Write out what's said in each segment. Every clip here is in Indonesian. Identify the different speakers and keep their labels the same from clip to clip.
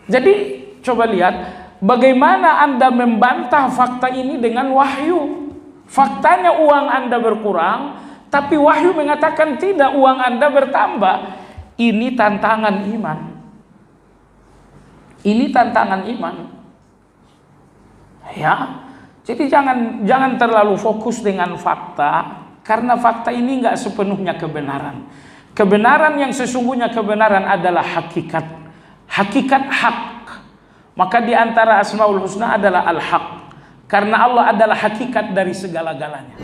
Speaker 1: Jadi coba lihat bagaimana Anda membantah fakta ini dengan wahyu. Faktanya uang Anda berkurang, tapi wahyu mengatakan tidak, uang Anda bertambah. Ini tantangan iman. Ini tantangan iman. Ya. Jadi jangan terlalu fokus dengan fakta, karena fakta ini enggak sepenuhnya kebenaran. Kebenaran yang sesungguhnya kebenaran adalah hakikat. Hakikat hak. Maka di antara Asmaul Husna adalah al-haq. Karena Allah adalah hakikat dari segala-galanya.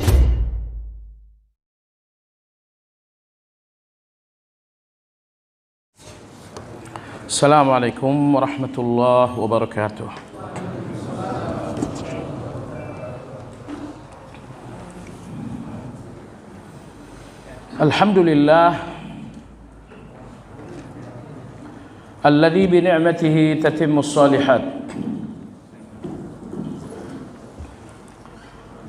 Speaker 1: Assalamualaikum warahmatullahi wabarakatuh. Alhamdulillah alladzi bi ni'matihi tatimmus shalihat.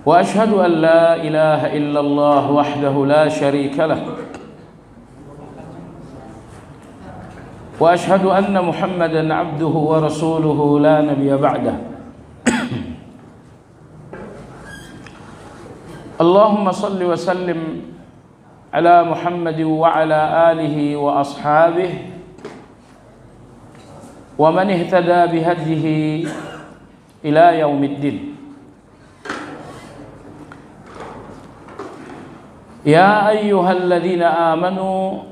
Speaker 1: Wa ashhadu an la ilaha illallah wahdahu la syarika lah. Wa ashhadu anna Muhammadan abduhu wa rasuluhu la nabiyya ba'dah. Allahumma salli wa sallim ala Muhammad wa ala alihi wa ashabihi wa man ihtada bihadihi ila yaumiddin. Ya ayyuhalladzina amanu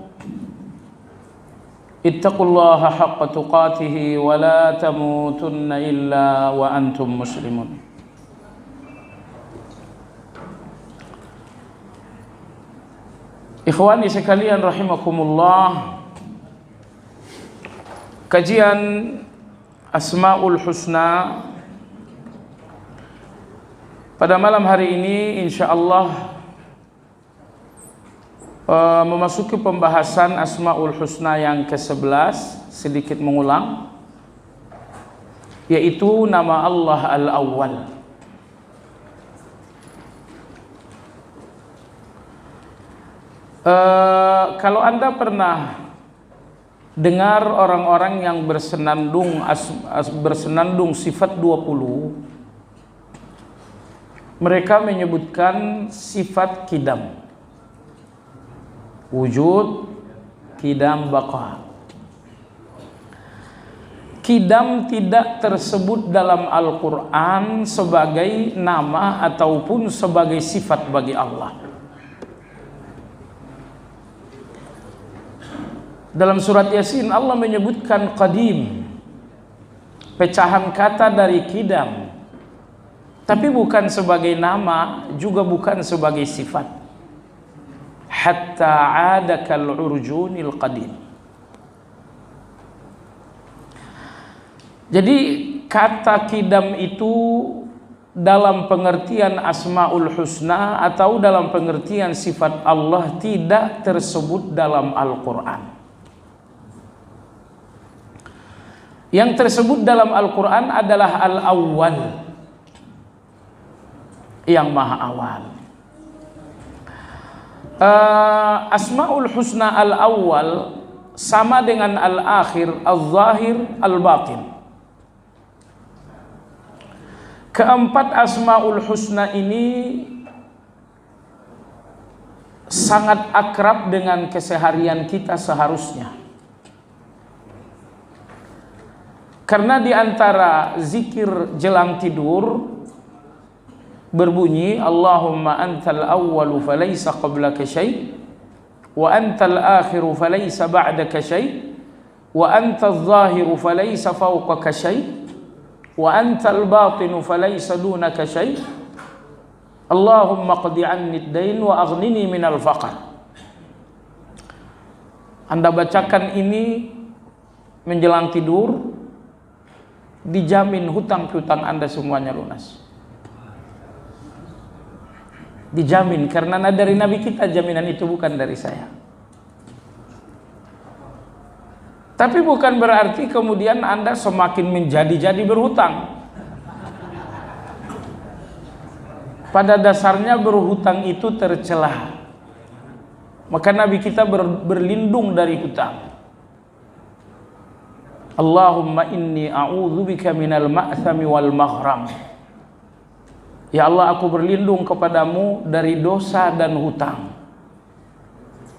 Speaker 1: ittaqullaha haqqa tuqatih wa la tamutunna illa wa antum muslimun. Ikhwani sekalian rahimakumullah, kajian Asmaul Husna pada malam hari ini insyaallah memasuki pembahasan Asmaul Husna yang ke-11, sedikit mengulang, yaitu nama Allah Al-Awwal. Kalau Anda pernah dengar orang-orang yang bersenandung sifat 20, mereka menyebutkan sifat kidam, wujud, kidam, baqa. Kidam tidak tersebut dalam Al-Quran sebagai nama ataupun sebagai sifat bagi Allah. Dalam surat Yasin Allah menyebutkan qadim, pecahan kata dari kidam, tapi bukan sebagai nama, juga bukan sebagai sifat. Hatta adakal urjunil qadim. Jadi kata kidam itu dalam pengertian Asmaul Husna atau dalam pengertian sifat Allah tidak tersebut dalam Al-Quran. Yang tersebut dalam Al-Quran adalah Al-Awwal, yang maha awal. Asmaul Husna Al-Awwal sama dengan Al-Akhir, Al-Zahir, Al-Batin. Keempat Asmaul Husna ini sangat akrab dengan keseharian kita seharusnya. Karena di antara zikir jelang tidur berbunyi Allahumma antal awwalu falaysa qablaka syai' wa antal akhiru falaysa ba'daka syai' wa antal zahiru falaysa fawqaka syai' wa antal batinu falaysa dunaka syai' Allahumma qdi anni ad-dain wa aghnini minal faqr. Anda bacakan ini menjelang tidur, dijamin hutang-hutang Anda semuanya lunas. Dijamin, karena dari Nabi kita jaminan itu, bukan dari saya. Tapi bukan berarti kemudian Anda semakin menjadi-jadi berhutang. Pada dasarnya berhutang itu tercela. Maka Nabi kita berlindung dari hutang. Allahumma inni a'udzubika minal ma'thami wal maghram. Ya Allah, aku berlindung kepadamu dari dosa dan hutang.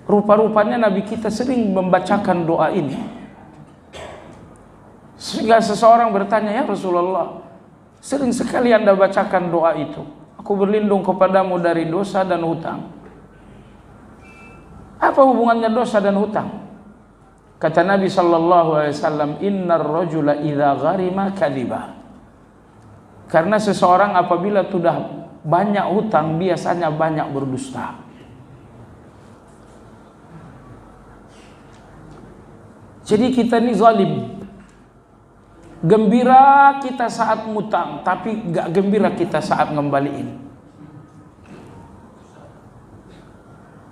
Speaker 1: Rupa-rupanya Nabi kita sering membacakan doa ini. Sehingga seseorang bertanya, ya Rasulullah, sering sekali Anda bacakan doa itu. Aku berlindung kepadamu dari dosa dan hutang. Apa hubungannya dosa dan hutang? Kata Nabi SAW, innar rajula idza gharima kadhiba. Karena seseorang apabila sudah banyak hutang, biasanya banyak berdusta. Jadi kita ini zalim. Gembira kita saat ngutang, tapi gak gembira kita saat ngembaliin.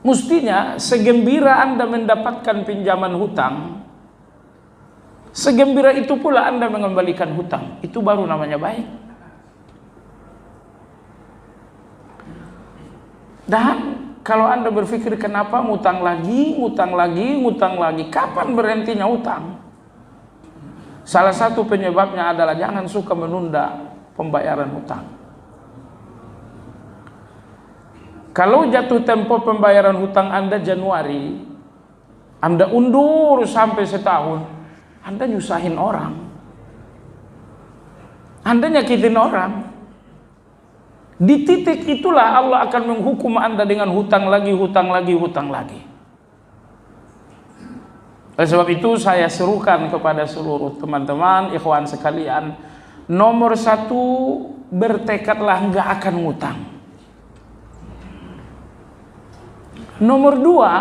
Speaker 1: Mestinya segembira Anda mendapatkan pinjaman hutang, segembira itu pula Anda mengembalikan hutang. Itu baru namanya baik. Dan kalau Anda berpikir kenapa ngutang lagi, kapan berhentinya hutang? Salah satu penyebabnya adalah jangan suka menunda pembayaran hutang. Kalau jatuh tempo pembayaran hutang Anda Januari, Anda undur sampai setahun, Anda nyusahin orang, Anda nyakitin orang. Di titik itulah Allah akan menghukum Anda dengan hutang lagi. Oleh sebab itu saya serukan kepada seluruh teman-teman, ikhwan sekalian, nomor satu, bertekadlah nggak akan ngutang. Nomor dua,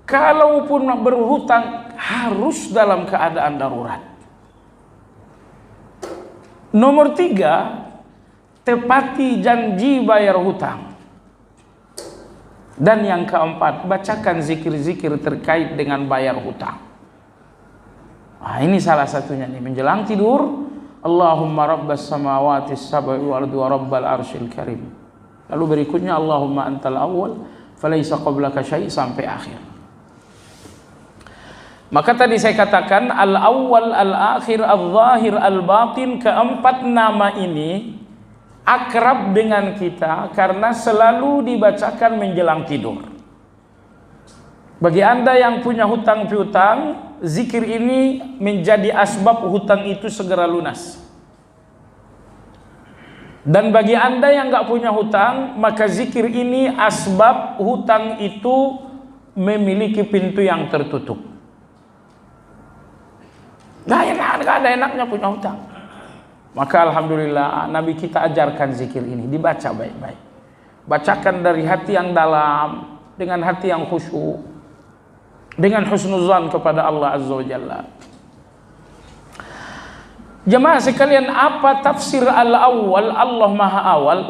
Speaker 1: kalaupun berhutang harus dalam keadaan darurat. Nomor tiga, tepati janji bayar hutang. Dan yang keempat, bacakan zikir-zikir terkait dengan bayar hutang. Nah, ini salah satunya nih, menjelang tidur, Allahumma rabbas samawati sab'i wal ardi wa rabbal arsyil karim. Lalu berikutnya Allahumma antal awwal falaysa qablaka syai' sampai akhir. Maka tadi saya katakan al-awwal, al-akhir, al-zahir, al-batin, keempat nama ini akrab dengan kita karena selalu dibacakan menjelang tidur. Bagi Anda yang punya hutang piutang, zikir ini menjadi asbab hutang itu segera lunas. Dan bagi Anda yang nggak punya hutang, maka zikir ini asbab hutang itu memiliki pintu yang tertutup. Nggak ada enaknya punya hutang. Maka alhamdulillah Nabi kita ajarkan zikir ini, dibaca baik-baik. Bacakan dari hati yang dalam, dengan hati yang khusyuk, dengan husnuzan kepada Allah Azza wa Jalla. Jemaah sekalian, apa tafsir al-awwal? Allah Maha Awal.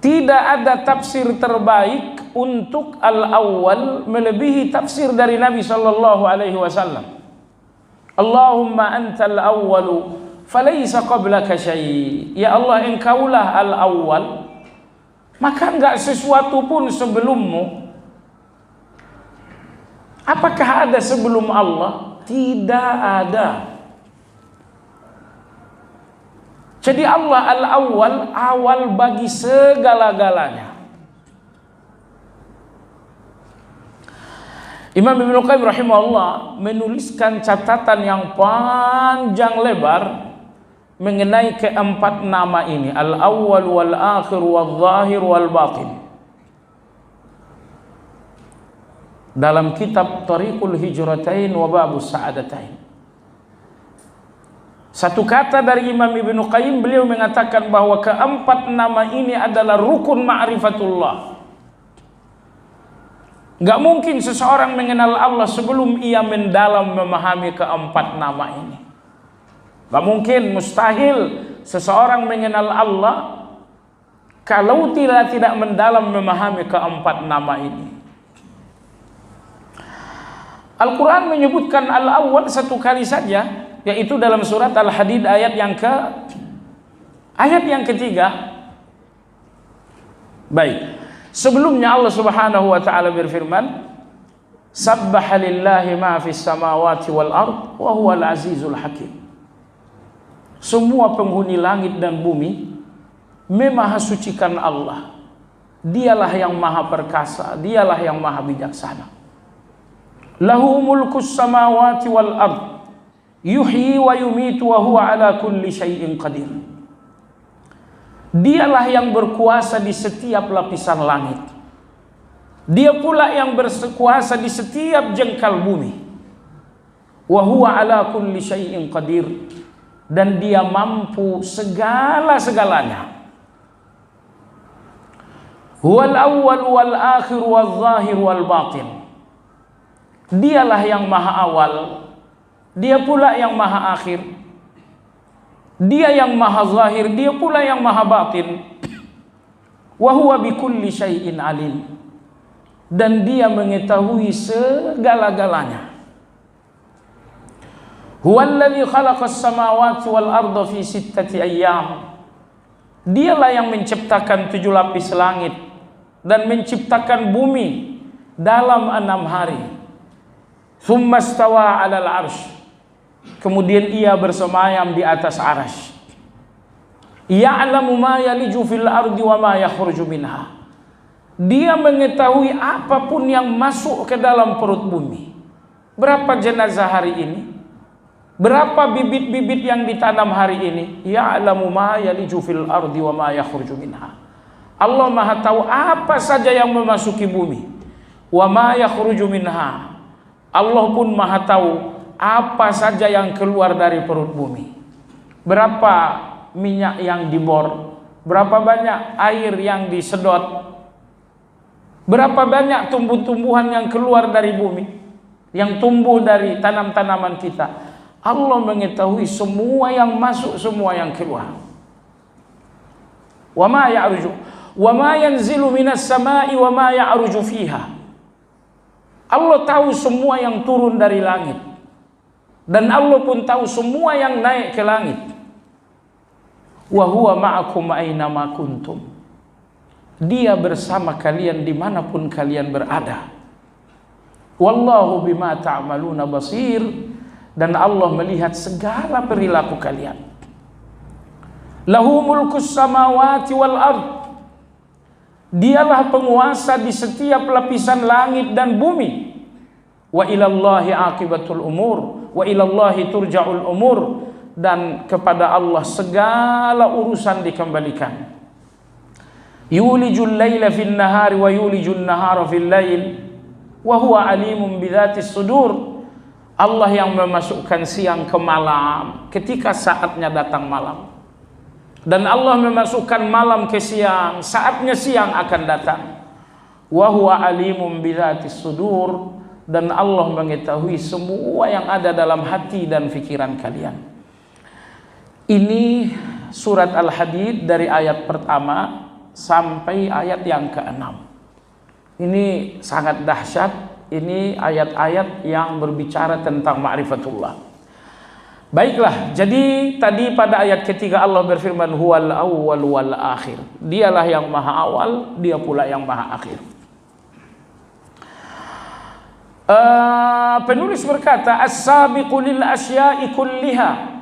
Speaker 1: Tidak ada tafsir terbaik untuk al-awwal melebihi tafsir dari Nabi sallallahu alaihi wasallam. Allahumma antal awwalu falaysa qablaka syai'. Ya Allah, engkaulah al-awwal, maka enggak sesuatu pun sebelummu. Apakah ada sebelum Allah? Tidak ada. Jadi Allah al-awwal, awal bagi segala-galanya. Imam Ibnu Qayyim rahimahullah menuliskan catatan yang panjang lebar mengenai keempat nama ini, al-awwal wal akhir wal zahir wal batin, dalam kitab Thariqul Hijratain wa Babus Sa'adatain. Satu kata dari Imam Ibnu Qayyim, beliau mengatakan bahwa keempat nama ini adalah rukun ma'rifatullah. Gak mungkin seseorang mengenal Allah sebelum ia mendalam memahami keempat nama ini. Gak mungkin, mustahil seseorang mengenal Allah kalau tidak mendalam memahami keempat nama ini. Al-Quran menyebutkan al-awwal satu kali saja, yaitu dalam surat Al-Hadid ayat yang ketiga. Baik. Sebelumnya Allah Subhanahu wa taala berfirman, Sabbaha lillahi ma fis samawati wal ard wa huwal azizul hakim. Semua penghuni langit dan bumi memaha sucikan Allah. Dialah yang maha perkasa, dialah yang maha bijaksana. Lahu mulkus samawati wal ard yuhyi wa yumitu wa huwa ala kulli syai'in qadir. Dialah yang berkuasa di setiap lapisan langit. Dia pula yang berkuasa di setiap jengkal bumi. Wa huwa ala kulli syai'in qadir. Dan dia mampu segala-segalanya. Huwal awwal wal akhir wal zahir wal batin. Dialah yang maha awal, dia pula yang maha akhir. Dia yang maha zahir, dia pula yang maha batin. Wa huwa bikulli syai'in alim. Dan dia mengetahui segala-galanya. Huwallazi khalaqas samawati wal arda fi sittati ayyam. Dialah yang menciptakan 7 lapis langit dan menciptakan bumi dalam 6 hari. Tsumma stawa 'alal 'arsy. Kemudian ia bersemayam di atas arasy. Ya'lamu ma yaliju fil ardi wa ma yakhruju minha. Dia mengetahui apapun yang masuk ke dalam perut bumi. Berapa jenazah hari ini? Berapa bibit-bibit yang ditanam hari ini? Ya'lamu ma yaliju fil ardi wa ma yakhruju minha. Allah Maha tahu apa saja yang memasuki bumi. Wa ma yakhruju minha. Allah pun Maha tahu apa saja yang keluar dari perut bumi. Berapa minyak yang dibor, berapa banyak air yang disedot, berapa banyak tumbuh-tumbuhan yang keluar dari bumi, yang tumbuh dari tanam-tanaman kita. Allah mengetahui semua yang masuk, semua yang keluar. Wa ma ya'ruju wa ma yanzilu minas sama'i wa ma ya'ruju fiha. Allah tahu semua yang turun dari langit, dan Allah pun tahu semua yang naik ke langit. Wa huwa ma'akum aina ma kuntum. Dia bersama kalian dimanapun kalian berada. Wallahu bima ta'maluna basir. Dan Allah melihat segala perilaku kalian. Lahu mulkus samawati wal ard. Dialah penguasa di setiap lapisan langit dan bumi. Wa ilallahi aqibatul umur. Wa ilallahi turja'ul umur. Dan kepada Allah segala urusan dikembalikan. Yulijul laila fin nahari wa yulijul nahara fil lail. Wa huwa alimun bidzatis sudur. Allah yang memasukkan siang ke malam ketika saatnya datang malam. Dan Allah memasukkan malam ke siang, saatnya siang akan datang. Wa huwa alimun bidzatis sudur. Dan Allah mengetahui semua yang ada dalam hati dan pikiran kalian. Ini surat Al-Hadid dari ayat pertama sampai ayat yang ke-6. Ini sangat dahsyat. Ini ayat-ayat yang berbicara tentang ma'rifatullah. Baiklah, jadi tadi pada ayat ketiga Allah berfirman huwal awwal wal akhir. Dialah yang maha awal, dia pula yang maha akhir. Penulis berkata as-sabiqu lil asya'i kulliha.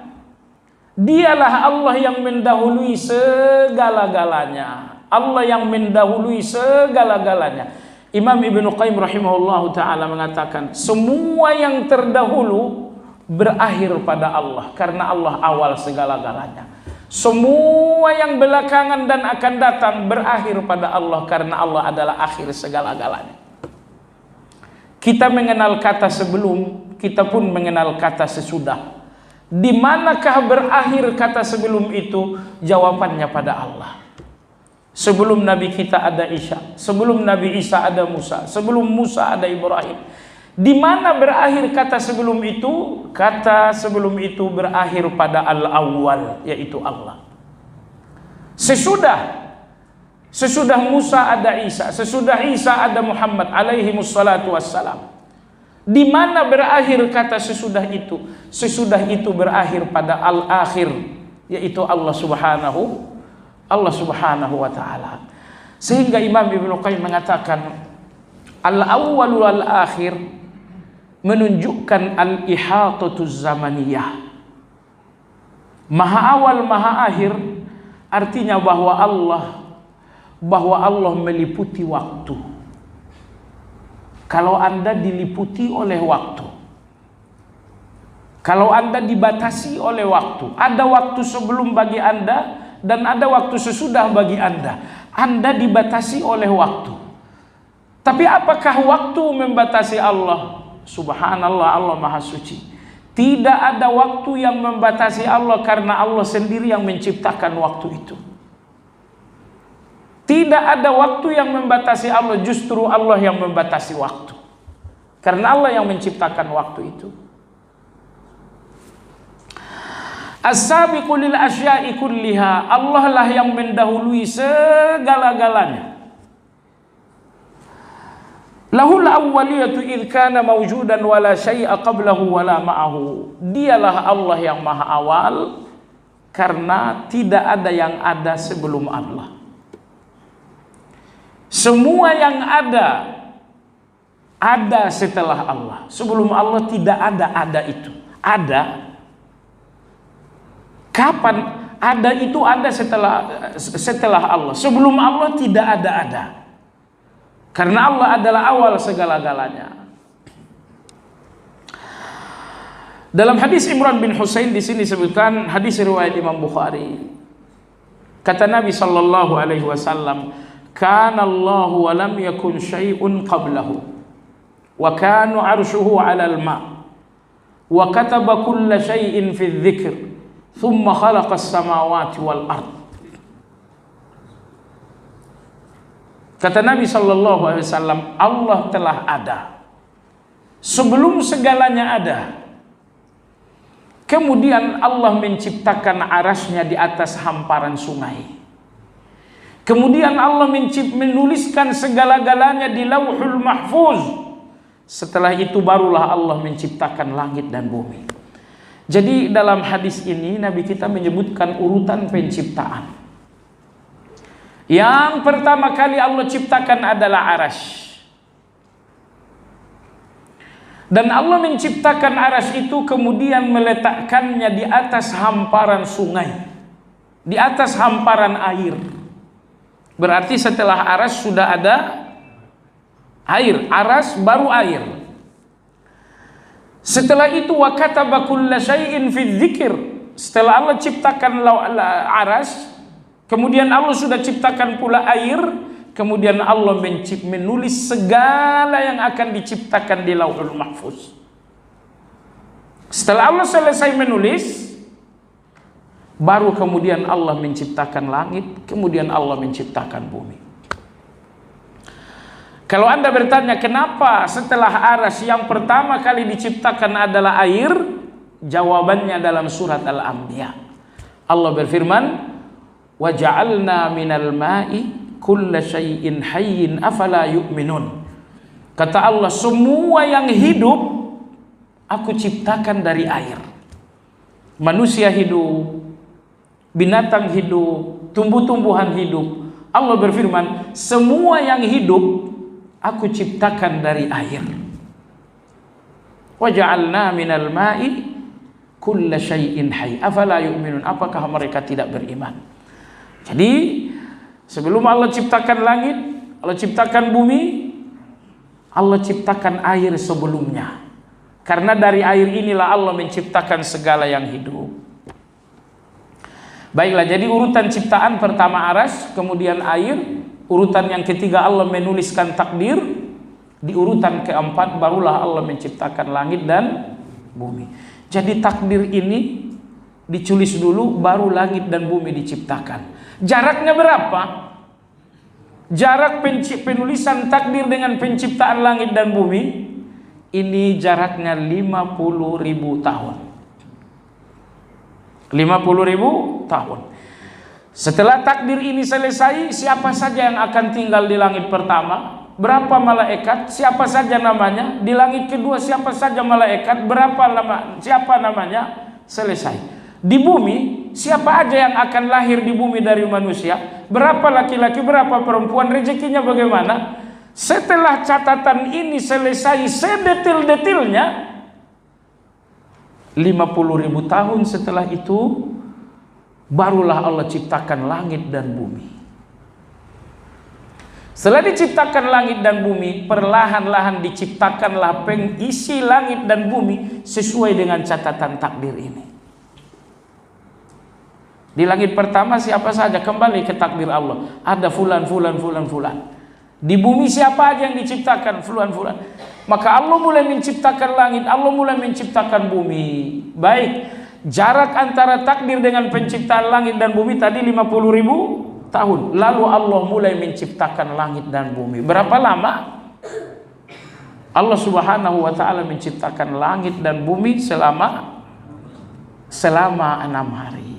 Speaker 1: Dialah Allah yang mendahului segala-galanya. Allah yang mendahului segala-galanya. Imam Ibnu Qayyim rahimahullahu ta'ala mengatakan semua yang terdahulu berakhir pada Allah, karena Allah awal segala-galanya. Semua yang belakangan dan akan datang berakhir pada Allah, karena Allah adalah akhir segala-galanya. Kita mengenal kata sebelum, kita pun mengenal kata sesudah. Di manakah berakhir kata sebelum itu? Jawabannya pada Allah. Sebelum Nabi kita ada Isa, sebelum Nabi Isa ada Musa, sebelum Musa ada Ibrahim. Di mana berakhir kata sebelum itu? Kata sebelum itu berakhir pada al-awwal, yaitu Allah. Sesudah Musa ada Isa, sesudah Isa ada Muhammad alaihi wassalatu wassalam. Di mana berakhir kata sesudah itu? Sesudah itu berakhir pada al-akhir, yaitu Allah Subhanahu wa ta'ala. Sehingga Imam Ibnu Qayyim mengatakan al-awwal wal akhir menunjukkan al-ihatatuz zamaniyah. Maha awal, maha akhir, artinya bahwa Allah meliputi waktu. Kalau Anda diliputi oleh waktu, kalau Anda dibatasi oleh waktu, ada waktu sebelum bagi Anda dan ada waktu sesudah bagi Anda. Anda dibatasi oleh waktu. Tapi apakah waktu membatasi Allah? Subhanallah, Allah Maha Suci. Tidak ada waktu yang membatasi Allah, karena Allah sendiri yang menciptakan waktu itu. Tidak ada waktu yang membatasi Allah, justru Allah yang membatasi waktu. Karena Allah yang menciptakan waktu itu. As-sabiqu lil asya'i kulliha, Allah lah yang mendahului segala-galanya. Lahul awwaliyatu idh kana mawjudan wala syai'a qablahu wala ma'ahu. Dialah Allah yang maha awal, karena tidak ada yang ada sebelum Allah. Semua yang ada setelah Allah. Sebelum Allah tidak ada itu. Ada. Kapan ada itu? Ada setelah Allah. Sebelum Allah tidak ada. Karena Allah adalah awal segala-galanya. Dalam hadis Imran bin Husain di sini disebutkan, hadis riwayat Imam Bukhari. Kata Nabi sallallahu alaihi wasallam, "Kana Allahu wa lam yakun syai'un qablahu, wa kana 'arshuhu 'alal ma', wa kataba kulla syai'in fi dzikr, thumma khalaqa as-samawati wal ard." Kata Nabi sallallahu alaihi wasallam, Allah telah ada sebelum segalanya ada. Kemudian Allah menciptakan arasnya di atas hamparan sungai. Kemudian Allah menuliskan segala-galanya di Lauhul Mahfuz. Setelah itu barulah Allah menciptakan langit dan bumi. Jadi dalam hadis ini Nabi kita menyebutkan urutan penciptaan. Yang pertama kali Allah ciptakan adalah arasy. Dan Allah menciptakan arasy itu kemudian meletakkannya di atas hamparan sungai, di atas hamparan air. Berarti setelah arasy sudah ada air, arasy baru air. Setelah itu wa kataba kulla syai'in fi dzikr. Setelah Allah ciptakan arasy, kemudian Allah sudah ciptakan pula air. Kemudian Allah menulis segala yang akan diciptakan di Lauhul Mahfuz. Setelah Allah selesai menulis, baru kemudian Allah menciptakan langit, kemudian Allah menciptakan bumi. Kalau Anda bertanya kenapa setelah arasy yang pertama kali diciptakan adalah air, jawabannya dalam surat Al-Anbiya. Allah berfirman, "Wa ja'alna minal ma'i kulla syai'in hayyin afala yu'minun." Kata Allah, semua yang hidup aku ciptakan dari air. Manusia hidup, binatang hidup, tumbuh-tumbuhan hidup. Allah berfirman, semua yang hidup aku ciptakan dari air. Wa ja'alna minal ma'i kulla syai'in hayy afala yu'minun. Apakah mereka tidak beriman? Jadi sebelum Allah ciptakan langit, Allah ciptakan bumi, Allah ciptakan air sebelumnya. Karena dari air inilah Allah menciptakan segala yang hidup. Baiklah, jadi urutan ciptaan pertama arasy, kemudian air. Urutan yang ketiga Allah menuliskan takdir. Di urutan keempat barulah Allah menciptakan langit dan bumi. Jadi takdir ini ditulis dulu, baru langit dan bumi diciptakan. Jaraknya berapa? Jarak penulisan takdir dengan penciptaan langit dan bumi ini jaraknya 50.000 tahun. 50.000 tahun. Setelah takdir ini selesai, siapa saja yang akan tinggal di langit pertama? Berapa malaikat? Siapa saja namanya? Di langit kedua siapa saja malaikat? Siapa namanya? Selesai. Di bumi, siapa aja yang akan lahir di bumi dari manusia? Berapa laki-laki, berapa perempuan, rezekinya bagaimana? Setelah catatan ini selesai sedetil-detilnya, 50.000 tahun setelah itu barulah Allah ciptakan langit dan bumi. Setelah diciptakan langit dan bumi, perlahan-lahan diciptakanlah pengisi langit dan bumi sesuai dengan catatan takdir ini. Di langit pertama siapa saja, kembali ke takdir Allah. Ada fulan. Di bumi siapa aja yang diciptakan? Fulan. Maka Allah mulai menciptakan langit, Allah mulai menciptakan bumi. Baik, jarak antara takdir dengan penciptaan langit dan bumi tadi 50.000 tahun. Lalu Allah mulai menciptakan langit dan bumi. Berapa lama? Allah Subhanahu wa taala menciptakan langit dan bumi selama 6 hari.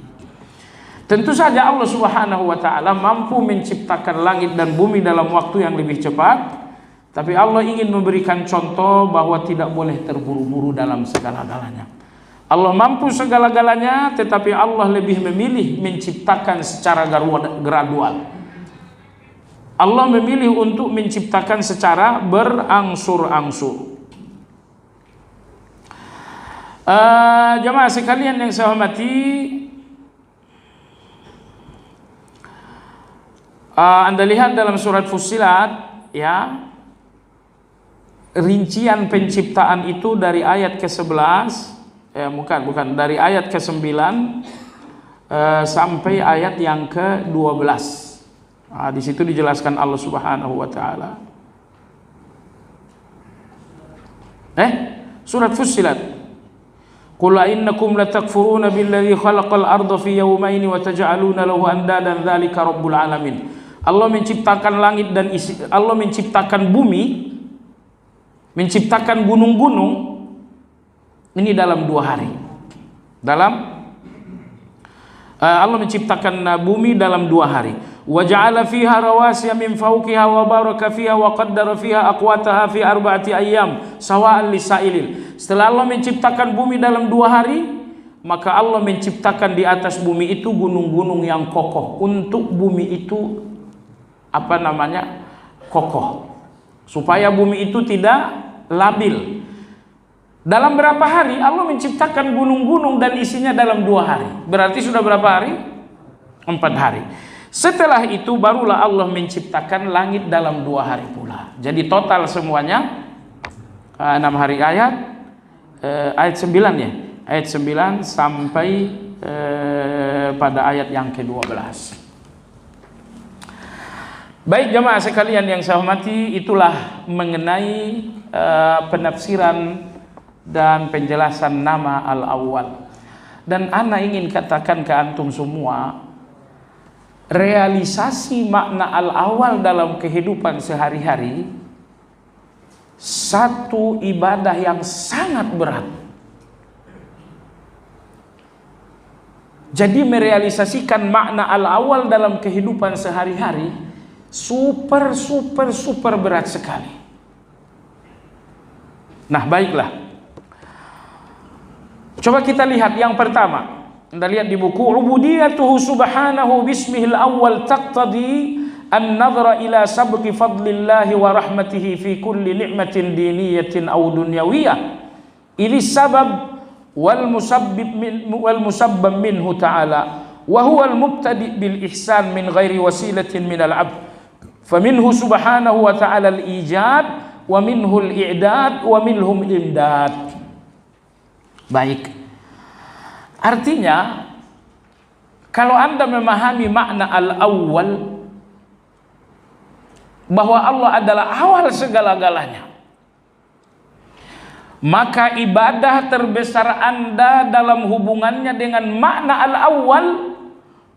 Speaker 1: Tentu saja Allah Subhanahu wa taala mampu menciptakan langit dan bumi dalam waktu yang lebih cepat, tapi Allah ingin memberikan contoh bahwa tidak boleh terburu-buru dalam segala-galanya. Allah mampu segala-galanya, tetapi Allah lebih memilih menciptakan secara gradual. Allah memilih untuk menciptakan secara berangsur-angsur. Jemaah sekalian yang saya hormati, Anda lihat dalam surat Fussilat, ya, rincian penciptaan itu dari ayat ke-11, bukan dari ayat ke-9 sampai ayat yang ke-12. Di situ dijelaskan Allah Subhanahu wa taala. Surat Fussilat. Qul innakum latakfuruna billadzi khalaqal arda fi yawmayn wa taj'aluna lahu andadan dzalika rabbul alamin. Allah menciptakan langit dan Allah menciptakan bumi, menciptakan gunung-gunung ini dalam 2 hari. Allah menciptakan bumi dalam 2 hari. Wa ja'ala fiha rawasiya min fawqiha wa baraka fiha wa qaddara fiha aqwataha fi 4 ayyam sawa'an lisailil. Setelah Allah menciptakan bumi dalam 2 hari, maka Allah menciptakan di atas bumi itu gunung-gunung yang kokoh. Untuk bumi itu kokoh, supaya bumi itu tidak labil. Dalam berapa hari Allah menciptakan gunung-gunung dan isinya dalam 2 hari? Berarti sudah berapa hari? 4 hari. Setelah itu barulah Allah menciptakan langit dalam 2 hari pula. Jadi total semuanya 6 hari ayat 9 ya. Ayat 9 sampai pada ayat yang ke-12. Baik jemaah sekalian yang saya hormati, itulah mengenai penafsiran dan penjelasan nama Al-Awwal. Dan ana ingin katakan ke antum semua, realisasi makna Al-Awwal dalam kehidupan sehari-hari satu ibadah yang sangat berat. Jadi merealisasikan makna Al-Awwal dalam kehidupan sehari-hari super berat sekali. Nah, baiklah. Coba kita lihat yang pertama. Anda lihat di buku, ubudiyatuhu subhanahu bismihil awwal taqtadi an-nadhra ila sabqi fadlillahi wa rahmatihi fi kulli ni'matin diniyatin aw dunyawiyah. Ini sabab wal musabbab minhu ta'ala wa huwa al-mubtadi bil ihsan min ghairi wasilatin min al-'abd. Faminhu subhanahu wa ta'ala al-ijad wa minhu al-i'dad wa minhum al-imdad. Baik. Artinya kalau Anda memahami makna al-awwal, bahwa Allah adalah awal segala-galanya, maka ibadah terbesar Anda dalam hubungannya dengan makna al-awwal,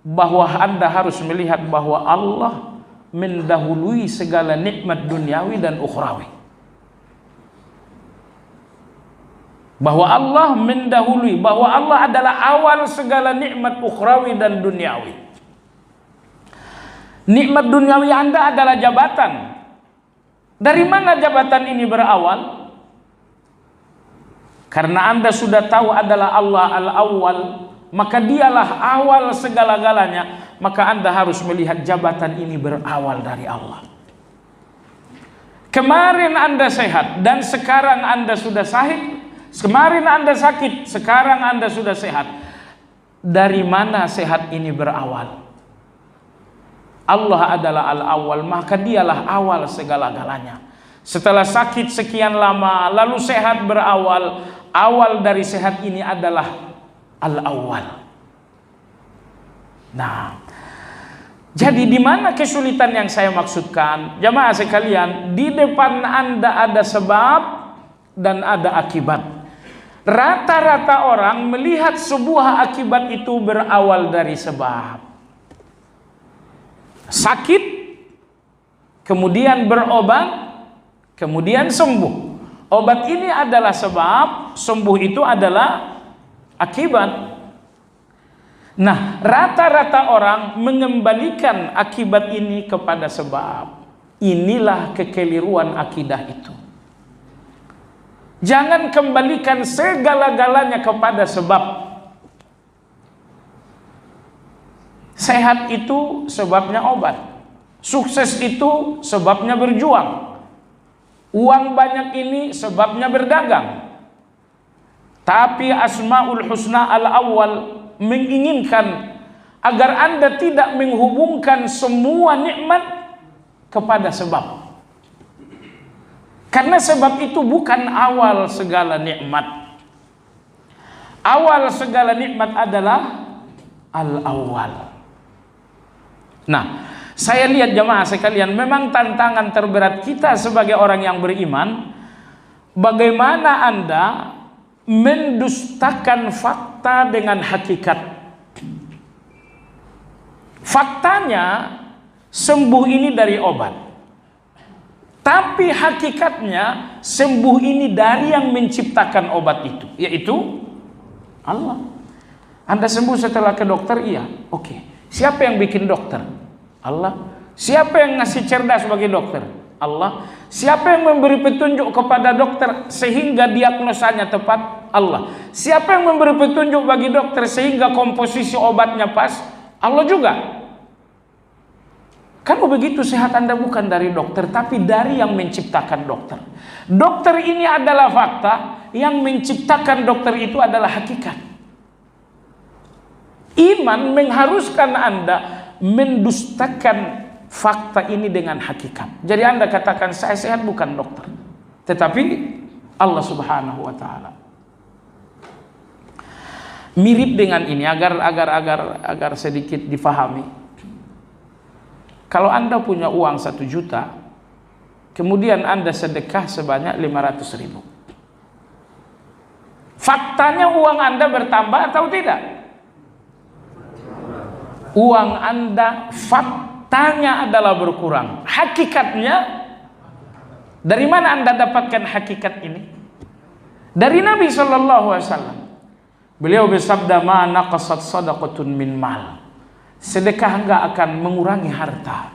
Speaker 1: bahwa Anda harus melihat bahwa Allah mendahului segala nikmat duniawi dan ukhrawi. Bahwa Allah mendahului, bahwa Allah adalah awal segala nikmat ukhrawi dan duniawi. Nikmat duniawi Anda adalah jabatan. Dari mana jabatan ini berawal? Karena Anda sudah tahu adalah Allah al-awwal, maka dialah awal segala-galanya, maka Anda harus melihat jabatan ini berawal dari Allah. Kemarin Anda sehat dan sekarang Anda sudah sakit. Kemarin Anda sakit, sekarang Anda sudah sehat. Dari mana sehat ini berawal? Allah adalah al-awwal, maka dialah awal segala-galanya. Setelah sakit sekian lama, lalu sehat berawal. Awal dari sehat ini adalah al-awwal. Nah, jadi di mana kesulitan yang saya maksudkan? Jamaah sekalian, di depan Anda ada sebab dan ada akibat. Rata-rata orang melihat sebuah akibat itu berawal dari sebab. Sakit, kemudian berobat, kemudian sembuh. Obat ini adalah sebab, sembuh itu adalah akibat. Nah, rata-rata orang mengembalikan akibat ini kepada sebab. Inilah kekeliruan akidah itu. Jangan kembalikan segala-galanya kepada sebab. Sehat itu sebabnya obat. Sukses itu sebabnya berjuang. Uang banyak ini sebabnya berdagang. Tapi Asmaul Husna al-awwal menginginkan agar Anda tidak menghubungkan semua nikmat kepada sebab. Karena sebab itu bukan awal segala nikmat. Awal segala nikmat adalah al-awwal. Nah, saya lihat jamaah sekalian, memang tantangan terberat kita sebagai orang yang beriman, bagaimana Anda mendustakan fakta dengan hakikat. Faktanya sembuh ini dari obat, tapi hakikatnya sembuh ini dari yang menciptakan obat itu, yaitu Allah. Anda sembuh setelah ke dokter, iya, oke. Siapa yang bikin dokter? Allah. Siapa yang ngasih cerdas bagi dokter? Allah. Siapa yang memberi petunjuk kepada dokter sehingga diagnosanya tepat? Allah. Siapa yang memberi petunjuk bagi dokter sehingga komposisi obatnya pas? Allah juga. Kalau begitu sehat Anda bukan dari dokter, tapi dari yang menciptakan dokter. Dokter ini adalah fakta, yang menciptakan dokter itu adalah hakikat. Iman mengharuskan Anda mendustakan fakta ini dengan hakikat. Jadi Anda katakan saya sehat bukan dokter, tetapi Allah Subhanahu wa taala. Mirip dengan ini agar sedikit difahami. Kalau Anda punya uang 1 juta, kemudian Anda sedekah sebanyak 500.000. Faktanya uang Anda bertambah atau tidak? Uang Anda faktanya adalah berkurang. Hakikatnya, dari mana Anda dapatkan hakikat ini? Dari Nabi SAW. Beliau bersabda, ma naqasat sadaqatun min mal. Sedekah enggak akan mengurangi harta.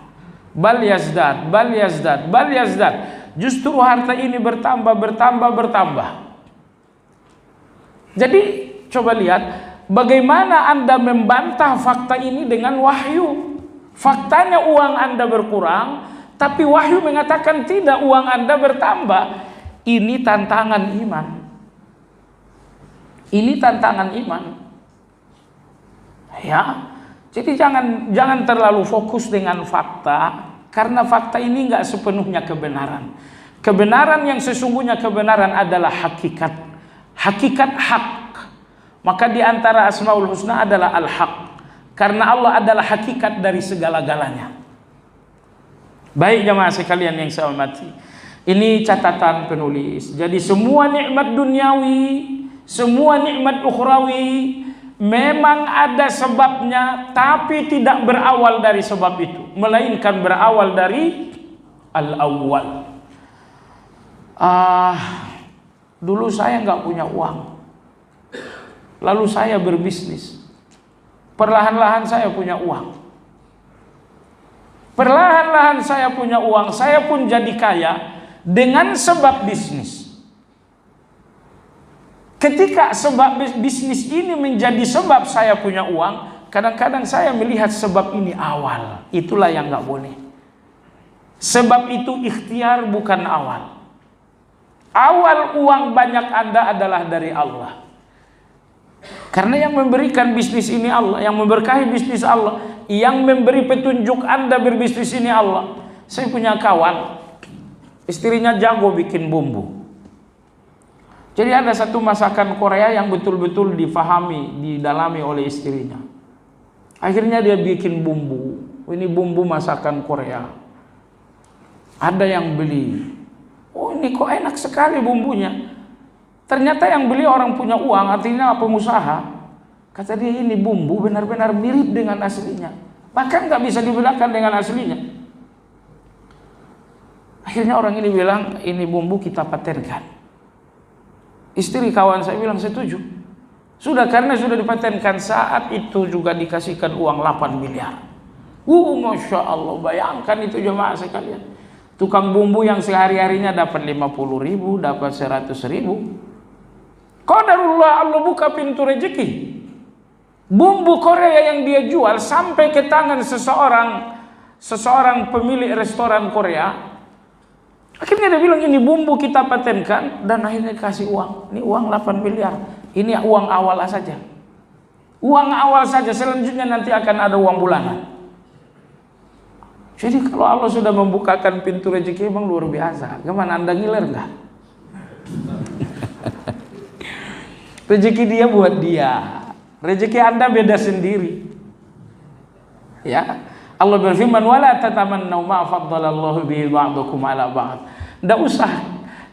Speaker 1: Bal yazdad, bal yazdad, bal yazdad. Justru harta ini bertambah. Jadi coba lihat bagaimana Anda membantah fakta ini dengan wahyu. Faktanya uang Anda berkurang, tapi wahyu mengatakan tidak, uang Anda bertambah. Ini tantangan iman. Ini tantangan iman. Ya. Jadi jangan terlalu fokus dengan fakta, karena fakta ini enggak sepenuhnya kebenaran. Kebenaran yang sesungguhnya kebenaran adalah hakikat. Hakikat hak. Maka di antara Asmaul Husna adalah al-haq, karena Allah adalah hakikat dari segala-galanya. Baik jamaah sekalian yang saya hormati, ini catatan penulis. Jadi semua nikmat duniawi, semua nikmat ukhrawi memang ada sebabnya, tapi tidak berawal dari sebab itu, melainkan berawal dari al-awwal. Dulu saya nggak punya uang, lalu saya berbisnis. Perlahan-lahan saya punya uang. Perlahan-lahan saya punya uang, saya pun jadi kaya dengan sebab bisnis. Ketika sebab bisnis ini menjadi sebab saya punya uang, kadang-kadang saya melihat sebab ini awal. Itulah yang nggak boleh. Sebab itu ikhtiar bukan awal. Awal uang banyak Anda adalah dari Allah. Karena yang memberikan bisnis ini Allah, yang memberkahi bisnis Allah, yang memberi petunjuk Anda berbisnis ini Allah. Saya punya kawan, istrinya jago bikin bumbu. Jadi ada satu masakan Korea yang betul-betul difahami, didalami oleh istrinya. Akhirnya dia bikin bumbu. Ini bumbu masakan Korea. Ada yang beli. Oh, ini kok enak sekali bumbunya. Ternyata yang beli orang punya uang, artinya pengusaha. Kata dia, ini bumbu benar-benar mirip dengan aslinya. Bahkan nggak bisa dibedakan dengan aslinya. Akhirnya orang ini bilang, ini bumbu kita patenkan. Istri kawan saya bilang setuju. Sudah, karena sudah dipatenkan, saat itu juga dikasihkan uang 8 miliar. Masya Allah, bayangkan itu jemaah sekalian. Tukang bumbu yang sehari-harinya dapat 50.000, dapat 100.000. Qadarullah, Allah buka pintu rezeki. Bumbu Korea yang dia jual sampai ke tangan seseorang pemilik restoran Korea. Akhirnya dia bilang, ini bumbu kita patenkan, dan akhirnya kasih uang. Ini uang 8 miliar. Ini uang awal saja. Uang awal saja, selanjutnya nanti akan ada uang bulanan. Jadi kalau Allah sudah membukakan pintu rezeki, memang luar biasa. Gimana, Anda ngiler enggak? Rezeki dia buat dia. Rezeki Anda beda sendiri. Ya. Allah berfirman, "Wala tatamannau ma faddalallahu bihi ba'dakum 'ala ba'd."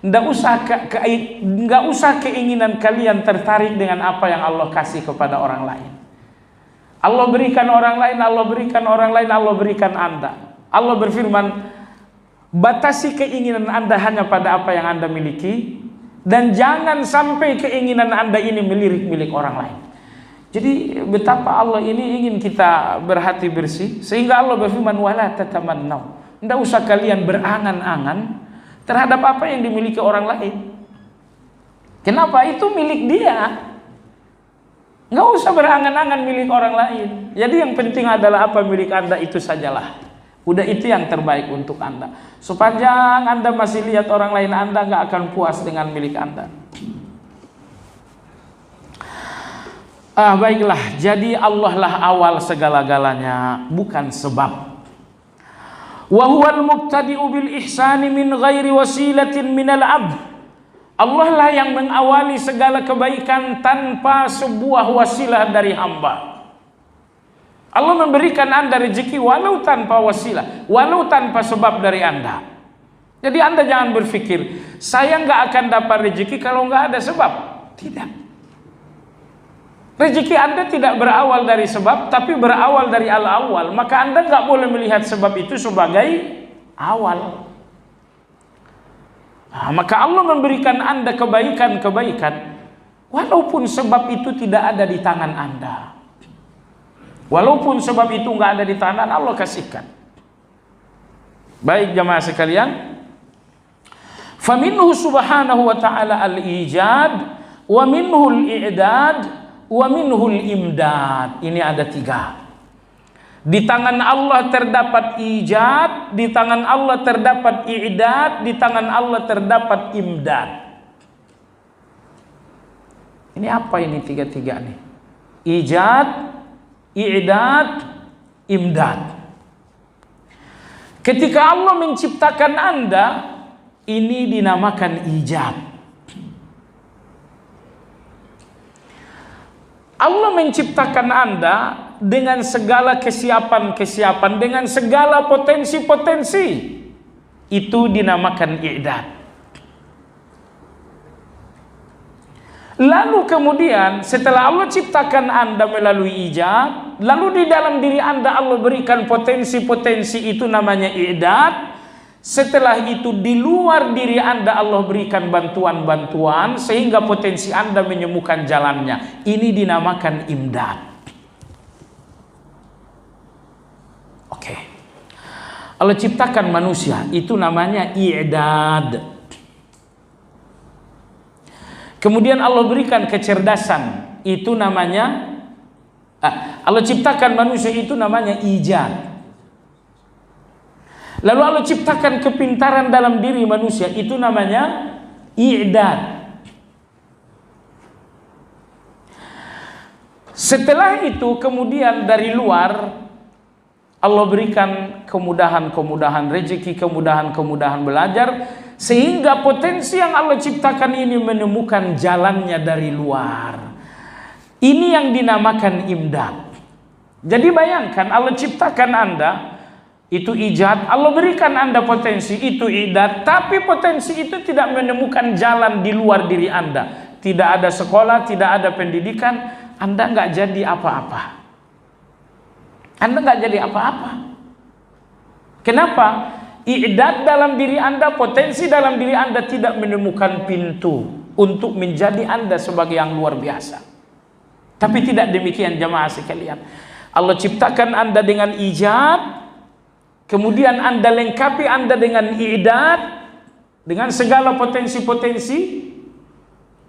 Speaker 1: Enggak usah keinginan kalian tertarik dengan apa yang Allah kasih kepada orang lain. Allah berikan orang lain, Allah berikan orang lain, Allah berikan Anda. Allah berfirman, batasi keinginan Anda hanya pada apa yang Anda miliki, dan jangan sampai keinginan Anda ini melirik milik orang lain. Jadi betapa Allah ini ingin kita berhati bersih, sehingga Allah berfirman, wala tatamannau. Tidak usah kalian berangan-angan terhadap apa yang dimiliki orang lain. Kenapa? Itu milik dia. Nggak usah berangan-angan milik orang lain. Jadi yang penting adalah apa milik Anda itu sajalah. Udah, itu yang terbaik untuk Anda. Sepanjang Anda masih lihat orang lain, Anda nggak akan puas dengan milik Anda. Baiklah, jadi Allah lah awal segala-galanya, bukan sebab. Wa huwal mubtadi'u bil ihsani min ghairi wasilatin minal 'abd. Allah lah yang mengawali segala kebaikan tanpa sebuah wasilah dari hamba. Allah memberikan Anda rezeki walau tanpa wasilah, walau tanpa sebab dari Anda. Jadi Anda jangan berpikir, saya nggak akan dapat rezeki kalau nggak ada sebab. Tidak. Rezeki Anda tidak berawal dari sebab, tapi berawal dari al-awwal. Maka Anda nggak boleh melihat sebab itu sebagai awal. Maka Allah memberikan Anda kebaikan-kebaikan, walaupun sebab itu tidak ada di tangan Anda. Walaupun sebab itu nggak ada di tangan Allah, kasihkan. Baik jamaah sekalian, faminhu subhanahu wa ta'ala al-ijad, wa minhu al-i'dad, wa minhu al-imdad. Ini ada 3. Di tangan Allah terdapat ijad, di tangan Allah terdapat i'dad, di tangan Allah terdapat imdad. Ini apa ini 3 nih? Ijad, i'dad, imdad. Ketika Allah menciptakan Anda, ini dinamakan ijad. Allah menciptakan Anda dengan segala kesiapan-kesiapan, dengan segala potensi-potensi. Itu dinamakan i'dad. Lalu kemudian setelah Allah ciptakan Anda melalui ijad, lalu di dalam diri Anda Allah berikan potensi-potensi, itu namanya i'dad. Setelah itu di luar diri Anda Allah berikan bantuan-bantuan sehingga potensi Anda menemukan jalannya. Ini dinamakan imdad. Oke. Allah ciptakan manusia, itu namanya i'dad. Kemudian Allah berikan kecerdasan, itu namanya Allah ciptakan manusia, itu namanya ijad. Lalu Allah ciptakan kepintaran dalam diri manusia, itu namanya i'dad. Setelah itu kemudian dari luar Allah berikan kemudahan-kemudahan rezeki, kemudahan-kemudahan belajar, sehingga potensi yang Allah ciptakan ini menemukan jalannya dari luar. Ini yang dinamakan imdad. Jadi bayangkan Allah ciptakan Anda, itu ijad, Allah berikan Anda potensi, itu idad, tapi potensi itu tidak menemukan jalan di luar diri Anda. Tidak ada sekolah, tidak ada pendidikan, Anda nggak jadi apa-apa. Anda nggak jadi apa-apa. Kenapa? I'dad dalam diri Anda, potensi dalam diri Anda tidak menemukan pintu untuk menjadi Anda sebagai yang luar biasa. Tapi tidak demikian jamaah sekalian. Allah ciptakan Anda dengan ijad, kemudian Anda lengkapi Anda dengan i'dad, dengan segala potensi-potensi.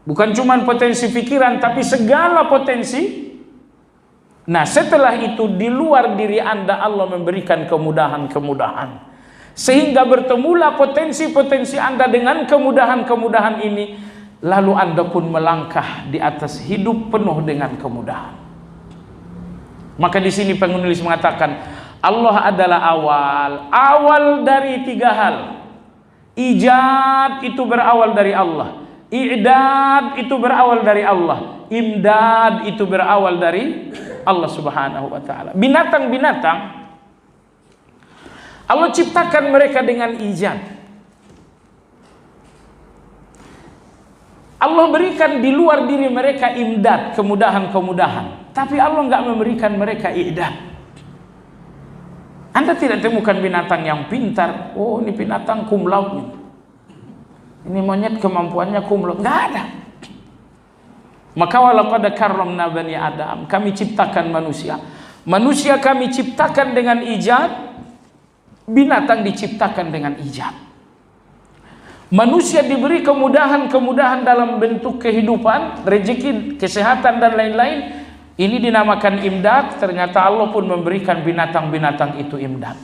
Speaker 1: Bukan cuma potensi pikiran, tapi segala potensi. Nah, setelah itu di luar diri Anda Allah memberikan kemudahan-kemudahan, sehingga bertemulah potensi-potensi Anda dengan kemudahan-kemudahan ini. Lalu Anda pun melangkah di atas hidup penuh dengan kemudahan. Maka di sini penulis mengatakan Allah adalah awal dari 3 hal. Ijad itu berawal dari Allah, i'dad itu berawal dari Allah, imdad itu berawal dari Allah Subhanahu wa ta'ala. Binatang-binatang Allah ciptakan mereka dengan ijad. Allah berikan di luar diri mereka imdad, kemudahan-kemudahan, tapi Allah nggak memberikan mereka i'dad. Anda tidak temukan binatang yang pintar, oh ini binatang cum laude, ini monyet kemampuannya cum laude, nggak ada. Maka walaqad karramna bani Adam, kami ciptakan manusia. Manusia kami ciptakan dengan ijad, binatang diciptakan dengan ijad. Manusia diberi kemudahan-kemudahan dalam bentuk kehidupan, rezeki, kesehatan dan lain-lain. Ini dinamakan imdad. Ternyata Allah pun memberikan binatang-binatang itu imdad.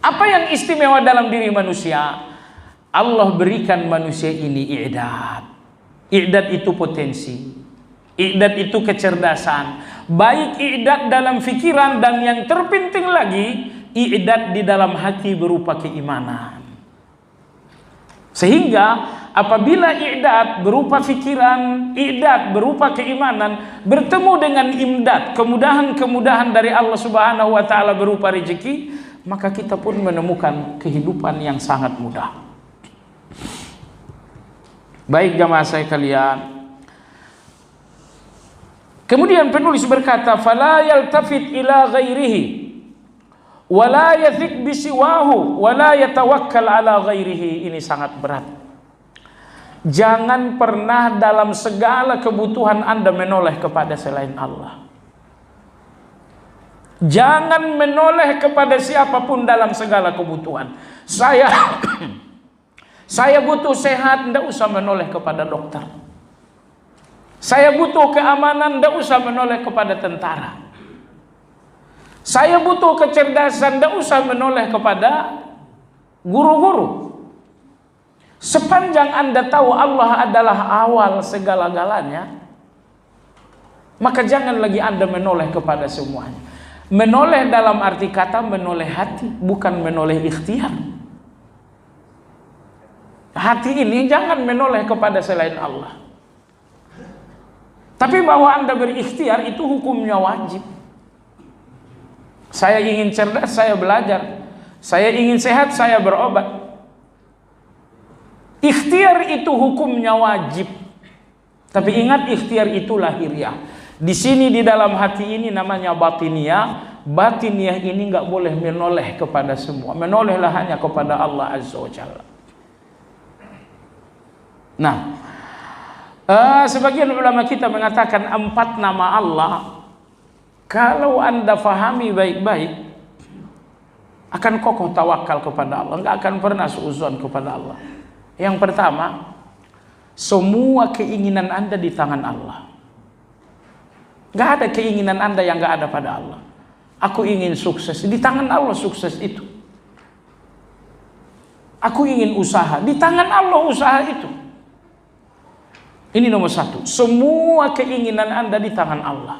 Speaker 1: Apa yang istimewa dalam diri manusia? Allah berikan manusia ini i'dad. I'dad itu potensi, i'dad itu kecerdasan, baik i'dad dalam fikiran, dan yang terpenting lagi i'dad di dalam hati berupa keimanan. Sehingga apabila i'dad berupa fikiran, i'dad berupa keimanan bertemu dengan imdad, kemudahan-kemudahan dari Allah Subhanahu wa ta'ala berupa rezeki, maka kita pun menemukan kehidupan yang sangat mudah. Baik jamaah saya kalian. Kemudian penulis berkata, fala yaltafit ila ghairihi wa la yathik bisiwahu wa la yatawakkal ala ghairihi. Ini sangat berat. Jangan pernah dalam segala kebutuhan Anda menoleh kepada selain Allah. Jangan menoleh kepada siapapun dalam segala kebutuhan. Saya butuh sehat, tidak usah menoleh kepada dokter. Saya butuh keamanan, tidak usah menoleh kepada tentara. Saya butuh kecerdasan, tidak usah menoleh kepada guru-guru. Sepanjang Anda tahu Allah adalah awal segala-galanya, maka jangan lagi Anda menoleh kepada semuanya. Menoleh dalam arti kata menoleh hati, bukan menoleh ikhtiar. Hati ini jangan menoleh kepada selain Allah. Tapi bahwa Anda berikhtiar itu hukumnya wajib. Saya ingin cerdas, saya belajar. Saya ingin sehat, saya berobat. Ikhtiar itu hukumnya wajib. Tapi ingat, ikhtiar itu lahiriah. Di sini di dalam hati ini namanya batiniah. Batiniah ini nggak boleh menoleh kepada semua. Menolehlah hanya kepada Allah Azza wa Jalla. Nah, sebagian ulama kita mengatakan 4 nama Allah, kalau Anda fahami baik-baik, akan kokoh tawakal kepada Allah, nggak akan pernah suudzon kepada Allah. Yang pertama, semua keinginan Anda di tangan Allah. Nggak ada keinginan Anda yang nggak ada pada Allah. Aku ingin sukses, di tangan Allah sukses itu. Aku ingin usaha, di tangan Allah usaha itu. Ini nomor satu. Semua keinginan Anda di tangan Allah.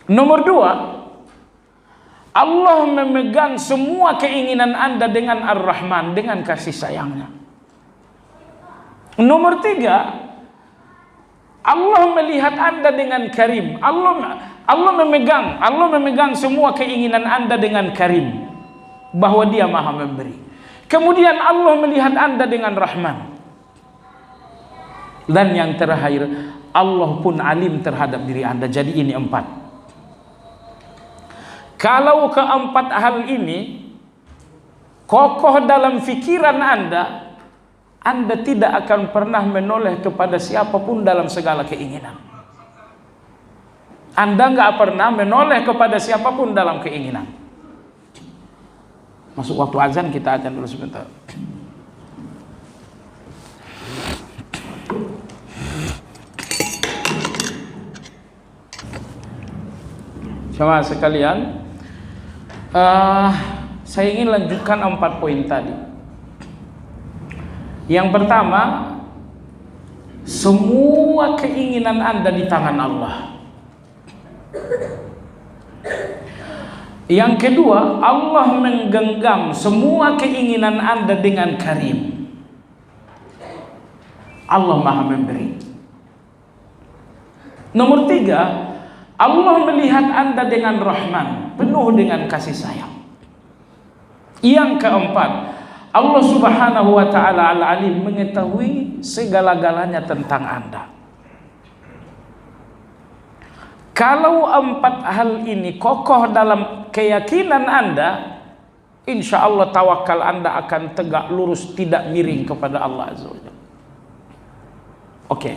Speaker 1: Nomor dua, Allah memegang semua keinginan Anda dengan Ar-Rahman, dengan kasih sayangnya. Nomor tiga, Allah melihat Anda dengan Karim. Allah memegang semua keinginan Anda dengan Karim, bahwa Dia Maha Memberi. Kemudian Allah melihat Anda dengan Rahman. Dan yang terakhir, Allah pun alim terhadap diri Anda. Jadi ini 4. Kalau keempat hal ini kokoh dalam fikiran Anda tidak akan pernah menoleh kepada siapapun dalam segala keinginan. Anda nggak pernah menoleh kepada siapapun dalam keinginan. Masuk waktu azan, kita azan dulu sebentar. Jemaah sekalian, saya ingin lanjutkan 4 poin tadi. Yang pertama, semua keinginan Anda di tangan Allah. Yang kedua, Allah menggenggam semua keinginan Anda dengan Karim. Allah Maha Memberi. Nomor 3, Allah melihat Anda dengan Rahman, penuh dengan kasih sayang. Yang keempat, Allah Subhanahu wa ta'ala al-alim, mengetahui segala-galanya tentang Anda. Kalau 4 hal ini kokoh dalam keyakinan Anda, insya Allah tawakal Anda akan tegak lurus, tidak miring kepada Allah Azza wa Jalla. Oke.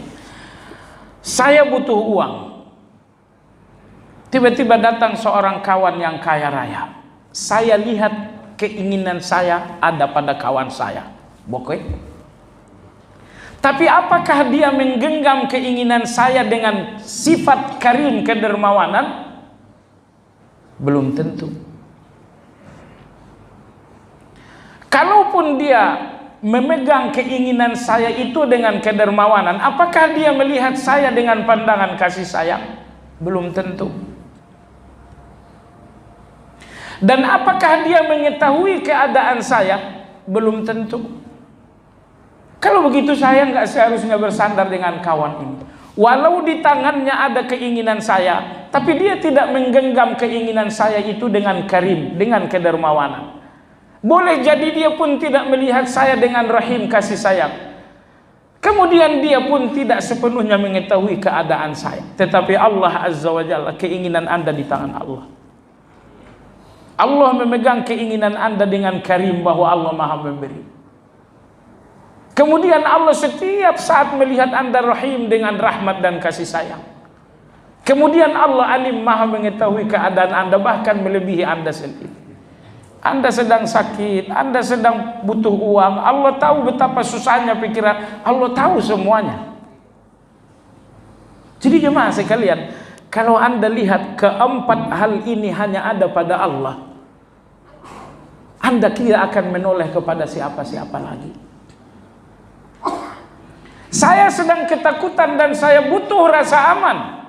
Speaker 1: Saya butuh uang. Tiba-tiba datang seorang kawan yang kaya raya. Saya lihat keinginan saya ada pada kawan saya. Oke. Tapi apakah dia menggenggam keinginan saya dengan sifat karim, kedermawanan? Belum tentu. Kalaupun dia memegang keinginan saya itu dengan kedermawanan, apakah dia melihat saya dengan pandangan kasih sayang? Belum tentu. Dan apakah dia mengetahui keadaan saya? Belum tentu. Kalau begitu saya nggak seharusnya bersandar dengan kawan ini. Walau di tangannya ada keinginan saya, tapi dia tidak menggenggam keinginan saya itu dengan karim, dengan kedermawanan. Boleh jadi dia pun tidak melihat saya dengan rahim, kasih sayang. Kemudian dia pun tidak sepenuhnya mengetahui keadaan saya. Tetapi Allah Azza wa Jalla, keinginan Anda di tangan Allah. Allah memegang keinginan Anda dengan karim, bahwa Allah Maha Memberi. Kemudian Allah setiap saat melihat Anda rahim dengan rahmat dan kasih sayang. Kemudian Allah alim, Maha mengetahui keadaan Anda, bahkan melebihi Anda sendiri. Anda sedang sakit, Anda sedang butuh uang, Allah tahu betapa susahnya pikiran, Allah tahu semuanya. Jadi jemaah sekalian, kalau Anda lihat keempat hal ini hanya ada pada Allah, Anda tidak akan menoleh kepada siapa-siapa lagi. Saya sedang ketakutan dan saya butuh rasa aman.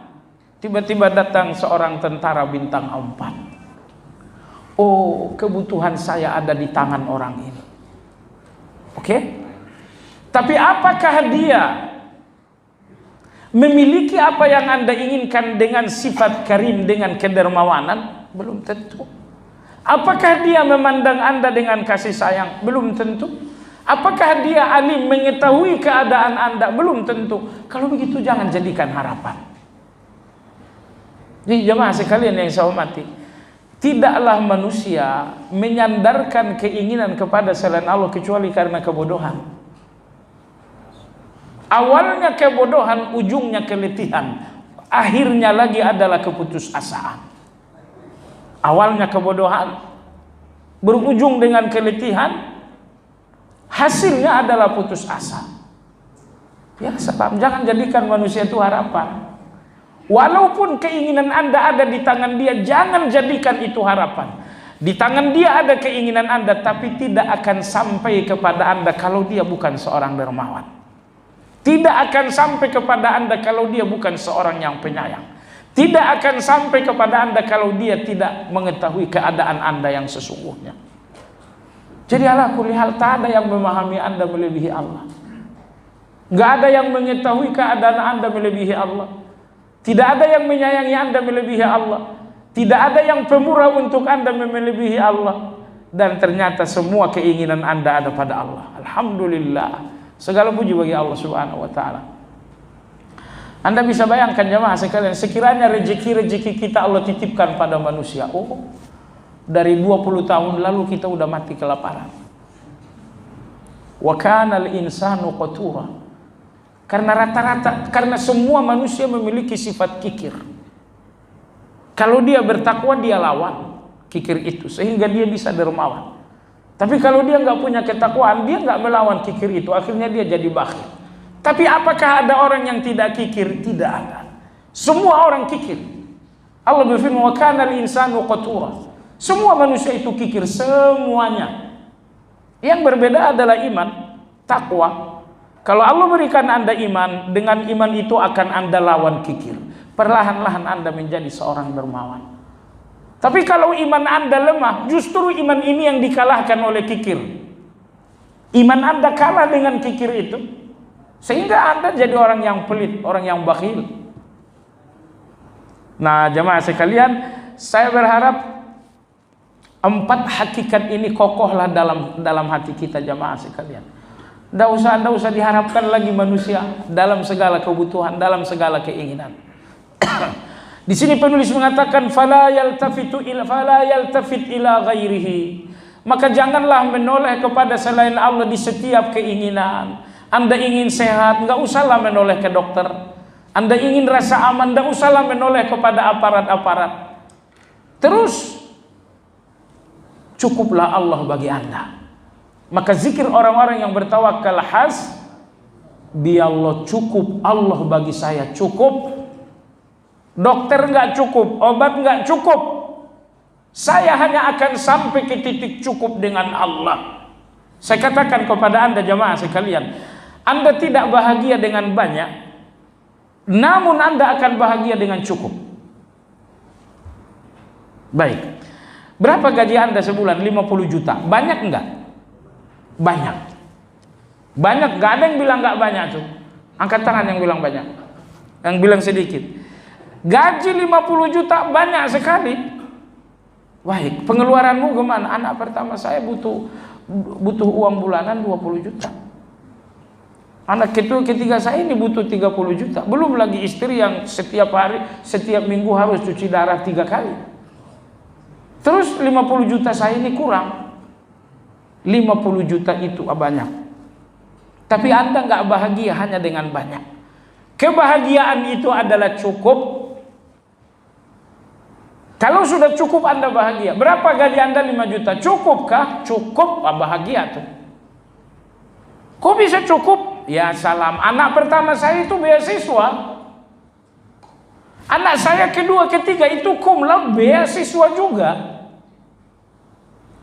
Speaker 1: Tiba-tiba datang seorang tentara bintang 4. Oh, kebutuhan saya ada di tangan orang ini. Oke? Tapi apakah dia memiliki apa yang Anda inginkan dengan sifat karim, dengan kedermawanan? Belum tentu. Apakah dia memandang Anda dengan kasih sayang? Belum tentu. Apakah dia alim, mengetahui keadaan Anda? Belum tentu. Kalau begitu jangan jadikan harapan. Jadi jemaah sekalian yang saya hormati, tidaklah manusia menyandarkan keinginan kepada selain Allah kecuali karena kebodohan. Awalnya kebodohan, ujungnya keletihan, akhirnya lagi adalah keputusasaan. Awalnya kebodohan, berujung dengan keletihan, hasilnya adalah putus asa. Ya, sebab jangan jadikan manusia itu harapan. Walaupun keinginan Anda ada di tangan dia, jangan jadikan itu harapan. Di tangan dia ada keinginan Anda, tapi tidak akan sampai kepada Anda kalau dia bukan seorang dermawan. Tidak akan sampai kepada Anda kalau dia bukan seorang yang penyayang. Tidak akan sampai kepada Anda kalau dia tidak mengetahui keadaan Anda yang sesungguhnya. Jadi ala kulli hal, tak ada yang memahami Anda melebihi Allah. Nggak ada yang mengetahui keadaan Anda melebihi Allah. Tidak ada yang menyayangi Anda melebihi Allah. Tidak ada yang pemurah untuk Anda melebihi Allah. Dan ternyata semua keinginan Anda ada pada Allah. Alhamdulillah. Segala puji bagi Allah Subhanahu wa ta'ala. Anda bisa bayangkan jemaah sekalian, sekiranya rezeki-rezeki kita Allah titipkan pada manusia. Oh, dari 20 tahun lalu kita udah mati kelaparan. Wa kanal insanu qatura. Karena semua manusia memiliki sifat kikir. Kalau dia bertakwa, dia lawan kikir itu sehingga dia bisa dermawan. Tapi kalau dia nggak punya ketakwaan, dia nggak melawan kikir itu, akhirnya dia jadi bakhil. Tapi apakah ada orang yang tidak kikir? Tidak ada. Semua orang kikir. Allah berfirman, wa kana al-insanu qatura. Semua manusia itu kikir, semuanya. Yang berbeda adalah iman, takwa. Kalau Allah berikan Anda iman, dengan iman itu akan Anda lawan kikir. Perlahan-lahan Anda menjadi seorang dermawan. Tapi kalau iman Anda lemah, justru iman ini yang dikalahkan oleh kikir. Iman Anda kalah dengan kikir itu, sehingga Anda jadi orang yang pelit, orang yang bakhil. Nah, jemaah sekalian, saya berharap 4 hakikat ini kokohlah dalam hati kita, jemaah sekalian. Tidak usah diharapkan lagi manusia dalam segala kebutuhan, dalam segala keinginan. Di sini penulis mengatakan fala yaltafit ila ghairihi. Maka janganlah menoleh kepada selain Allah di setiap keinginan. Anda ingin sehat, enggak usahlah menoleh ke dokter. Anda ingin rasa aman, enggak usahlah menoleh kepada aparat-aparat. Terus cukuplah Allah bagi Anda. Maka zikir orang-orang yang bertawakal, bi Allah, cukup Allah bagi saya, cukup. Dokter nggak cukup, obat nggak cukup. Saya hanya akan sampai ke titik cukup dengan Allah. Saya katakan kepada Anda jemaah sekalian, Anda tidak bahagia dengan banyak, namun Anda akan bahagia dengan cukup. Baik. Berapa gaji Anda sebulan? 50 juta. Banyak enggak? Banyak. Banyak, gak ada yang bilang gak banyak tuh. Angkat tangan yang bilang banyak. Yang bilang sedikit. Gaji 50 juta banyak sekali. Baik, pengeluaranmu gimana? Anak pertama saya butuh uang bulanan 20 juta. Anak ketiga saya ini butuh 30 juta. Belum lagi istri yang setiap hari, setiap minggu harus cuci darah 3 kali. Terus 50 juta saya ini kurang. 50 juta itu banyak. Tapi Anda nggak bahagia hanya dengan banyak. Kebahagiaan itu adalah cukup. Kalau sudah cukup Anda bahagia. Berapa gaji Anda? 5 juta. Cukupkah? Cukup, bahagia tuh. Kok bisa cukup? Ya salam. Anak pertama saya itu beasiswa. Anak saya kedua, ketiga itu cum laude, beasiswa juga.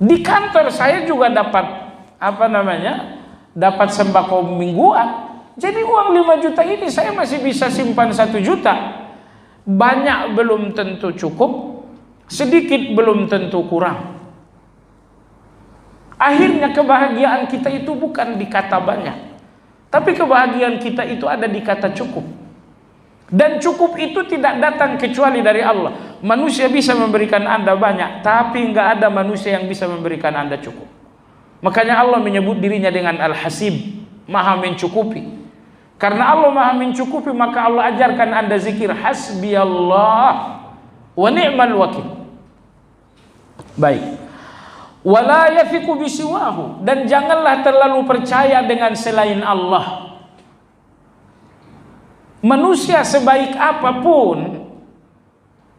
Speaker 1: Di kantor saya juga dapat dapat sembako mingguan. Jadi uang 5 juta ini saya masih bisa simpan 1 juta. Banyak belum tentu cukup, sedikit belum tentu kurang. Akhirnya kebahagiaan kita itu bukan di kata banyak, tapi kebahagiaan kita itu ada di kata cukup. Dan cukup itu tidak datang kecuali dari Allah. Manusia bisa memberikan Anda banyak, tapi nggak ada manusia yang bisa memberikan Anda cukup. Makanya Allah menyebut dirinya dengan Al-Hasib, Maha mencukupi. Karena Allah Maha mencukupi, maka Allah ajarkan Anda zikir hasbiyallah wa ni'mal wakil. Baik. Wala yafiqu bisiwahu, dan janganlah terlalu percaya dengan selain Allah. Manusia sebaik apapun,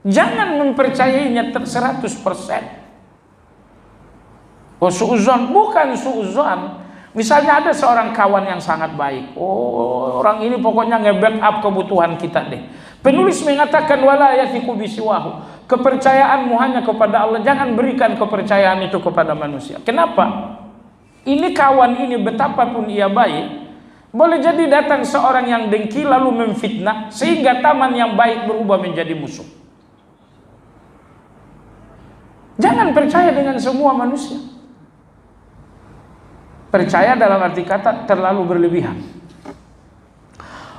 Speaker 1: jangan mempercayainya 100%. Oh, suuzon, bukan suuzon. Misalnya ada seorang kawan yang sangat baik. Oh, orang ini pokoknya nge-backup kebutuhan kita deh. Penulis mengatakan wala yathiqu bisiwahu. Kepercayaanmu hanya kepada Allah. Jangan berikan kepercayaan itu kepada manusia. Kenapa? Ini kawan ini betapapun ia baik, boleh jadi datang seorang yang dengki lalu memfitnah sehingga teman yang baik berubah menjadi musuh. Jangan percaya dengan semua manusia. Percaya dalam arti kata terlalu berlebihan.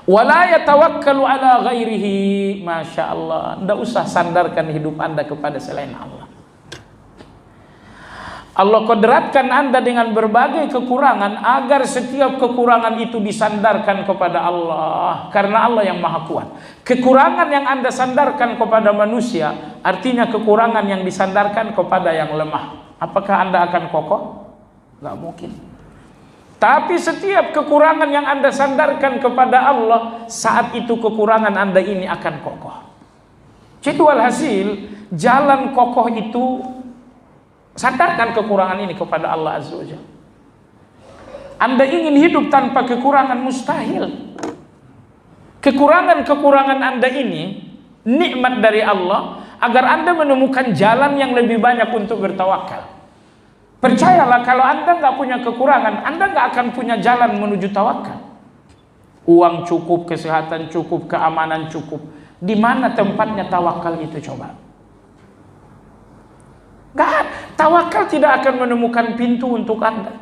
Speaker 1: Wala yatawakkalu ala ghairihi. Masya Allah, tidak usah sandarkan hidup Anda kepada selain Allah. Allah kodratkan Anda dengan berbagai kekurangan agar setiap kekurangan itu disandarkan kepada Allah, karena Allah yang maha kuat. Kekurangan yang Anda sandarkan kepada manusia artinya kekurangan yang disandarkan kepada yang lemah. Apakah Anda akan kokoh? Gak mungkin. Tapi setiap kekurangan yang Anda sandarkan kepada Allah, saat itu kekurangan Anda ini akan kokoh. Jadi walhasil, jalan kokoh itu sandarkan kekurangan ini kepada Allah Azza wa Jalla. Anda ingin hidup tanpa kekurangan, mustahil. Kekurangan-kekurangan Anda ini nikmat dari Allah agar Anda menemukan jalan yang lebih banyak untuk bertawakal. Percayalah, kalau Anda nggak punya kekurangan, Anda nggak akan punya jalan menuju tawakal. Uang cukup, kesehatan cukup, keamanan cukup. Di mana tempatnya tawakal itu coba? Nggak, tawakal tidak akan menemukan pintu untuk Anda.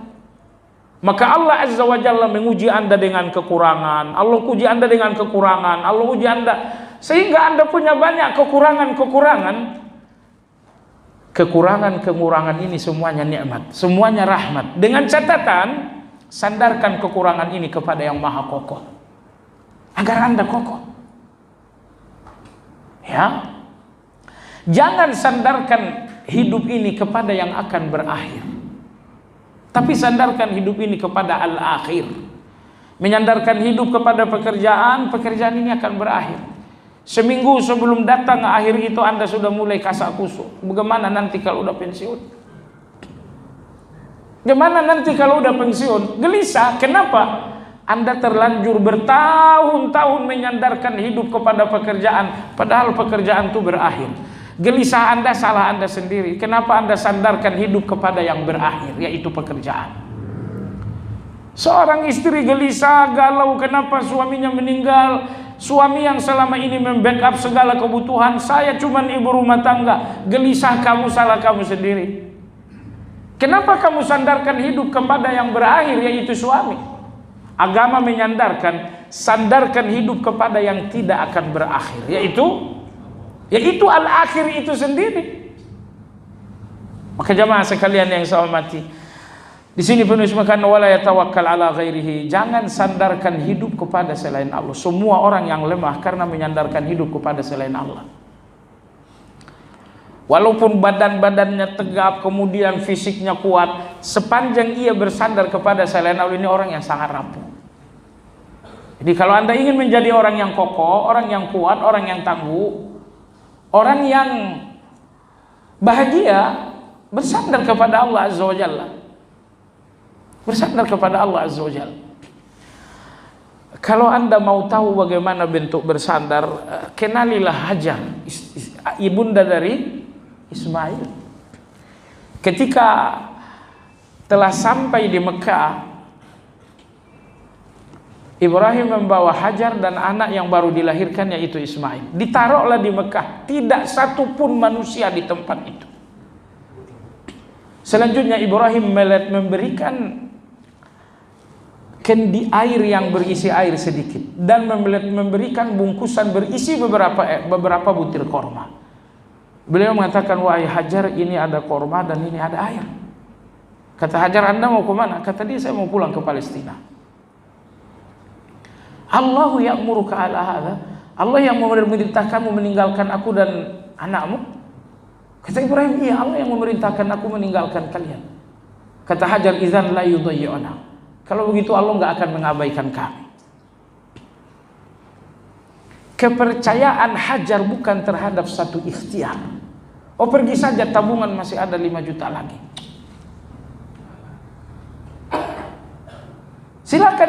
Speaker 1: Maka Allah Azza wa Jalla menguji Anda dengan kekurangan. Allah uji Anda dengan kekurangan. Allah uji Anda sehingga Anda punya banyak kekurangan-kekurangan. Kekurangan-kekurangan ini semuanya nikmat, semuanya rahmat. Dengan catatan, sandarkan kekurangan ini kepada yang maha kokoh, agar Anda kokoh. Ya, jangan sandarkan hidup ini kepada yang akan berakhir, tapi sandarkan hidup ini kepada al-akhir. Menyandarkan hidup kepada pekerjaan, pekerjaan ini akan berakhir. Seminggu sebelum datang akhir itu Anda sudah mulai kasak kusuk. Bagaimana nanti kalau udah pensiun? Bagaimana nanti kalau udah pensiun? Gelisah. Kenapa? Anda terlanjur bertahun-tahun menyandarkan hidup kepada pekerjaan, padahal pekerjaan itu berakhir. Gelisah Anda, salah Anda sendiri. Kenapa Anda sandarkan hidup kepada yang berakhir, yaitu pekerjaan? Seorang istri gelisah, galau, kenapa suaminya meninggal? Suami yang selama ini membackup segala kebutuhan, saya cuma ibu rumah tangga. Gelisah kamu, salah kamu sendiri. Kenapa kamu sandarkan hidup kepada yang berakhir, yaitu suami? Agama menyandarkan, sandarkan hidup kepada yang tidak akan berakhir, yaitu al-akhir itu sendiri. Maka jamaah sekalian yang saya hormati, di sini penulis mengatakan wala yatawakkal ala ghairihi. Jangan sandarkan hidup kepada selain Allah. Semua orang yang lemah karena menyandarkan hidup kepada selain Allah. Walaupun badan-badannya tegap, kemudian fisiknya kuat, sepanjang ia bersandar kepada selain Allah, ini orang yang sangat rapuh. Jadi kalau Anda ingin menjadi orang yang kokoh, orang yang kuat, orang yang tangguh, orang yang bahagia, bersandar kepada Allah Azza wa Jalla. Bersandar kepada Allah Azza wa Jalla. Kalau Anda mau tahu bagaimana bentuk bersandar, kenalilah Hajar, ibunda dari Ismail. Ketika telah sampai di Mekah, Ibrahim membawa Hajar dan anak yang baru dilahirkan, yaitu Ismail. Ditaruhlah di Mekah, tidak satu pun manusia di tempat itu. Selanjutnya Ibrahim memberikan kendi air yang berisi air sedikit dan memberikan bungkusan berisi beberapa butir korma. Beliau mengatakan, wahai Hajar, ini ada korma dan ini ada air. Kata Hajar, Anda mau ke mana? Kata dia, saya mau pulang ke Palestina. Allahu ya'muruka ala hadha. Allah yang memerintahkanmu meninggalkan aku dan anakmu? Kata Ibrahim, iya, Allah yang memerintahkan aku meninggalkan kalian. Kata Hajar, idzan la yudayyi'una. Kalau begitu Allah nggak akan mengabaikan kami. Kepercayaan Hajar bukan terhadap satu ikhtiar. Oh, pergi saja, tabungan masih ada 5 juta lagi.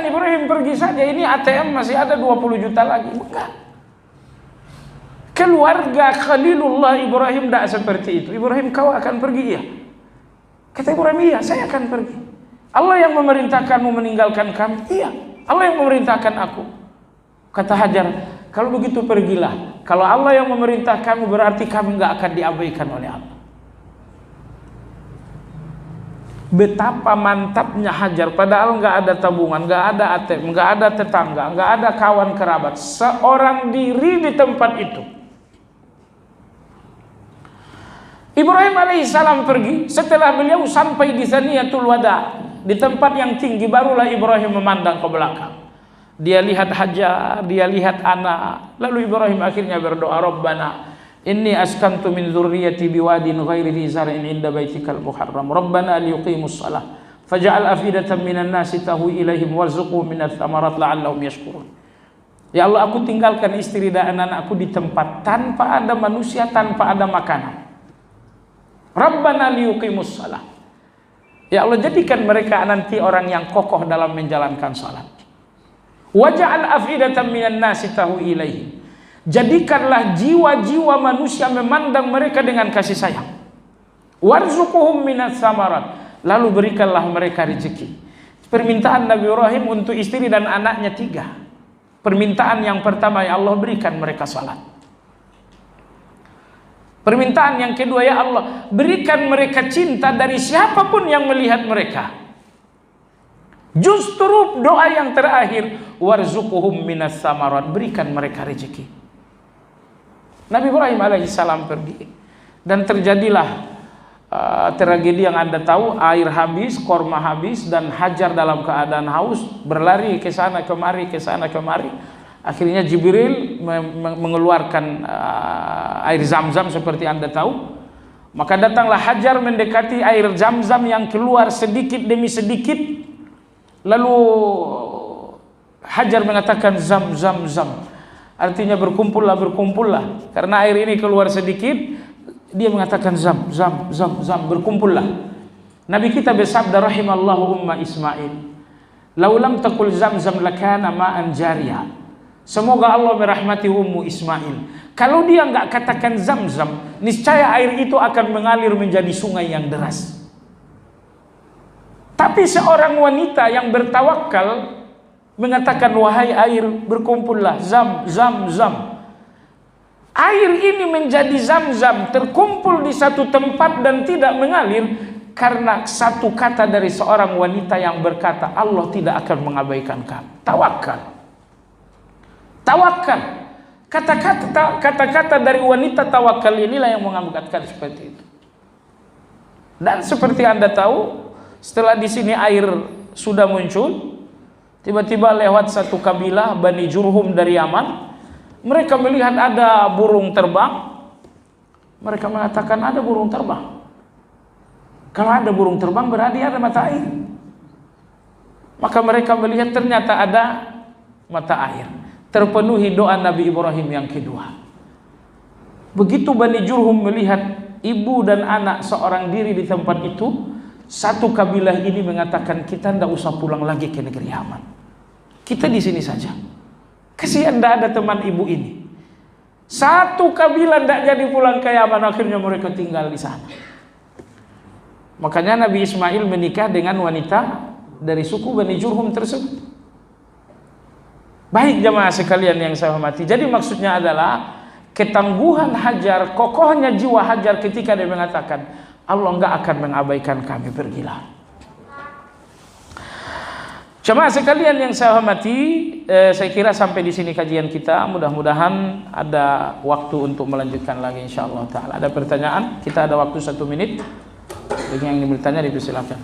Speaker 1: katakan Ibrahim pergi saja, ini ATM masih ada 20 juta lagi. Bukan. Keluarga Khalilullah Ibrahim tidak seperti itu. Ibrahim, kau akan pergi? Iya. Kata Ibrahim, iya, saya akan pergi. Allah yang memerintahkanmu meninggalkan kami? Iya. Allah yang memerintahkan aku. Kata Hajar, kalau begitu pergilah. Kalau Allah yang memerintahkanmu berarti kami nggak akan diabaikan oleh Allah. Betapa mantapnya Hajar, padahal nggak ada tabungan, nggak ada ATM, nggak ada tetangga, nggak ada kawan kerabat, seorang diri di tempat itu. Ibrahim alaihissalam pergi. Setelah beliau sampai di Thaniyatul Wada, di tempat yang tinggi, barulah Ibrahim memandang ke belakang. Dia lihat Hajar, dia lihat anak. Lalu Ibrahim akhirnya berdoa, Rabbana inni askantu min dzurriyyati biwadin ghairi dzi zar'in 'inda baitikal muharram rabbana liyuqimus shalah faj'al afidatan minan nasi tahwi ilaihim warzuqhum minats tsamarat la'allahum yashkurun. Ya Allah, aku tinggalkan istri dan anak-anakku di tempat tanpa ada manusia, tanpa ada makanan. Rabbana liyuqimus shalah. Ya Allah, jadikan mereka nanti orang yang kokoh dalam menjalankan salat. Waj'al afidatan minan nasi tahwi ilaihim. Jadikanlah jiwa-jiwa manusia memandang mereka dengan kasih sayang. Warzuqhum minats tsamarat, lalu berikanlah mereka rezeki. Permintaan Nabi Ibrahim untuk istri dan anaknya 3. Permintaan yang pertama, ya Allah, berikan mereka salat. Permintaan yang kedua, ya Allah, berikan mereka cinta dari siapapun yang melihat mereka. Justru doa yang terakhir, warzuqhum minats tsamarat, berikan mereka rezeki. Nabi Ibrahim alaihissalam pergi, dan terjadilah tragedi yang Anda tahu. Air habis, korma habis, dan Hajar dalam keadaan haus berlari ke sana kemari, ke sana kemari. Akhirnya Jibril mengeluarkan air Zam-Zam seperti Anda tahu. Maka datanglah Hajar mendekati air Zam-Zam yang keluar sedikit demi sedikit. Lalu Hajar mengatakan, Zam, Zam, Zam. Artinya berkumpullah, berkumpullah. Karena air ini keluar sedikit, dia mengatakan zam, zam, zam, zam, berkumpullah. Nabi kita bersabda, rahimallahu umma Ismail, lau lam taqul zam zam lakana ma'an jariyah. Semoga Allah merahmati ummu Ismail. Kalau dia enggak katakan zam zam, niscaya air itu akan mengalir menjadi sungai yang deras. Tapi seorang wanita yang bertawakal mengatakan, wahai air, berkumpullah, zam, zam, zam. Air ini menjadi zam-zam, terkumpul di satu tempat dan tidak mengalir, karena satu kata dari seorang wanita yang berkata, Allah tidak akan mengabaikan kamu. Tawakal. Tawakal. Kata-kata dari wanita tawakal inilah yang mengangkatkan seperti itu. Dan seperti Anda tahu, setelah di sini air sudah muncul, tiba-tiba lewat satu kabilah Bani Jurhum dari Yaman. Mereka melihat ada burung terbang. Mereka mengatakan, ada burung terbang. Kalau ada burung terbang berarti ada mata air. Maka mereka melihat ternyata ada mata air. Terpenuhi doa Nabi Ibrahim yang kedua. Begitu Bani Jurhum melihat ibu dan anak seorang diri di tempat itu, satu kabilah ini mengatakan, kita tidak usah pulang lagi ke negeri Yaman. Kita di sini saja. Kasihan tidak ada teman ibu ini. Satu kabilah tidak jadi pulang ke Yaman, akhirnya mereka tinggal di sana. Makanya Nabi Ismail menikah dengan wanita dari suku Bani Jurhum tersebut. Baik jamaah sekalian yang saya hormati. Jadi maksudnya adalah ketangguhan Hajar, kokohnya jiwa Hajar ketika dia mengatakan, Allah enggak akan mengabaikan kami, pergilah. Jemaah sekalian yang saya hormati, saya kira sampai di sini kajian kita. Mudah-mudahan ada waktu untuk melanjutkan lagi insyaallah taala. Ada pertanyaan? Kita ada waktu 1 menit. Bagi yang ingin bertanya dipersilakan.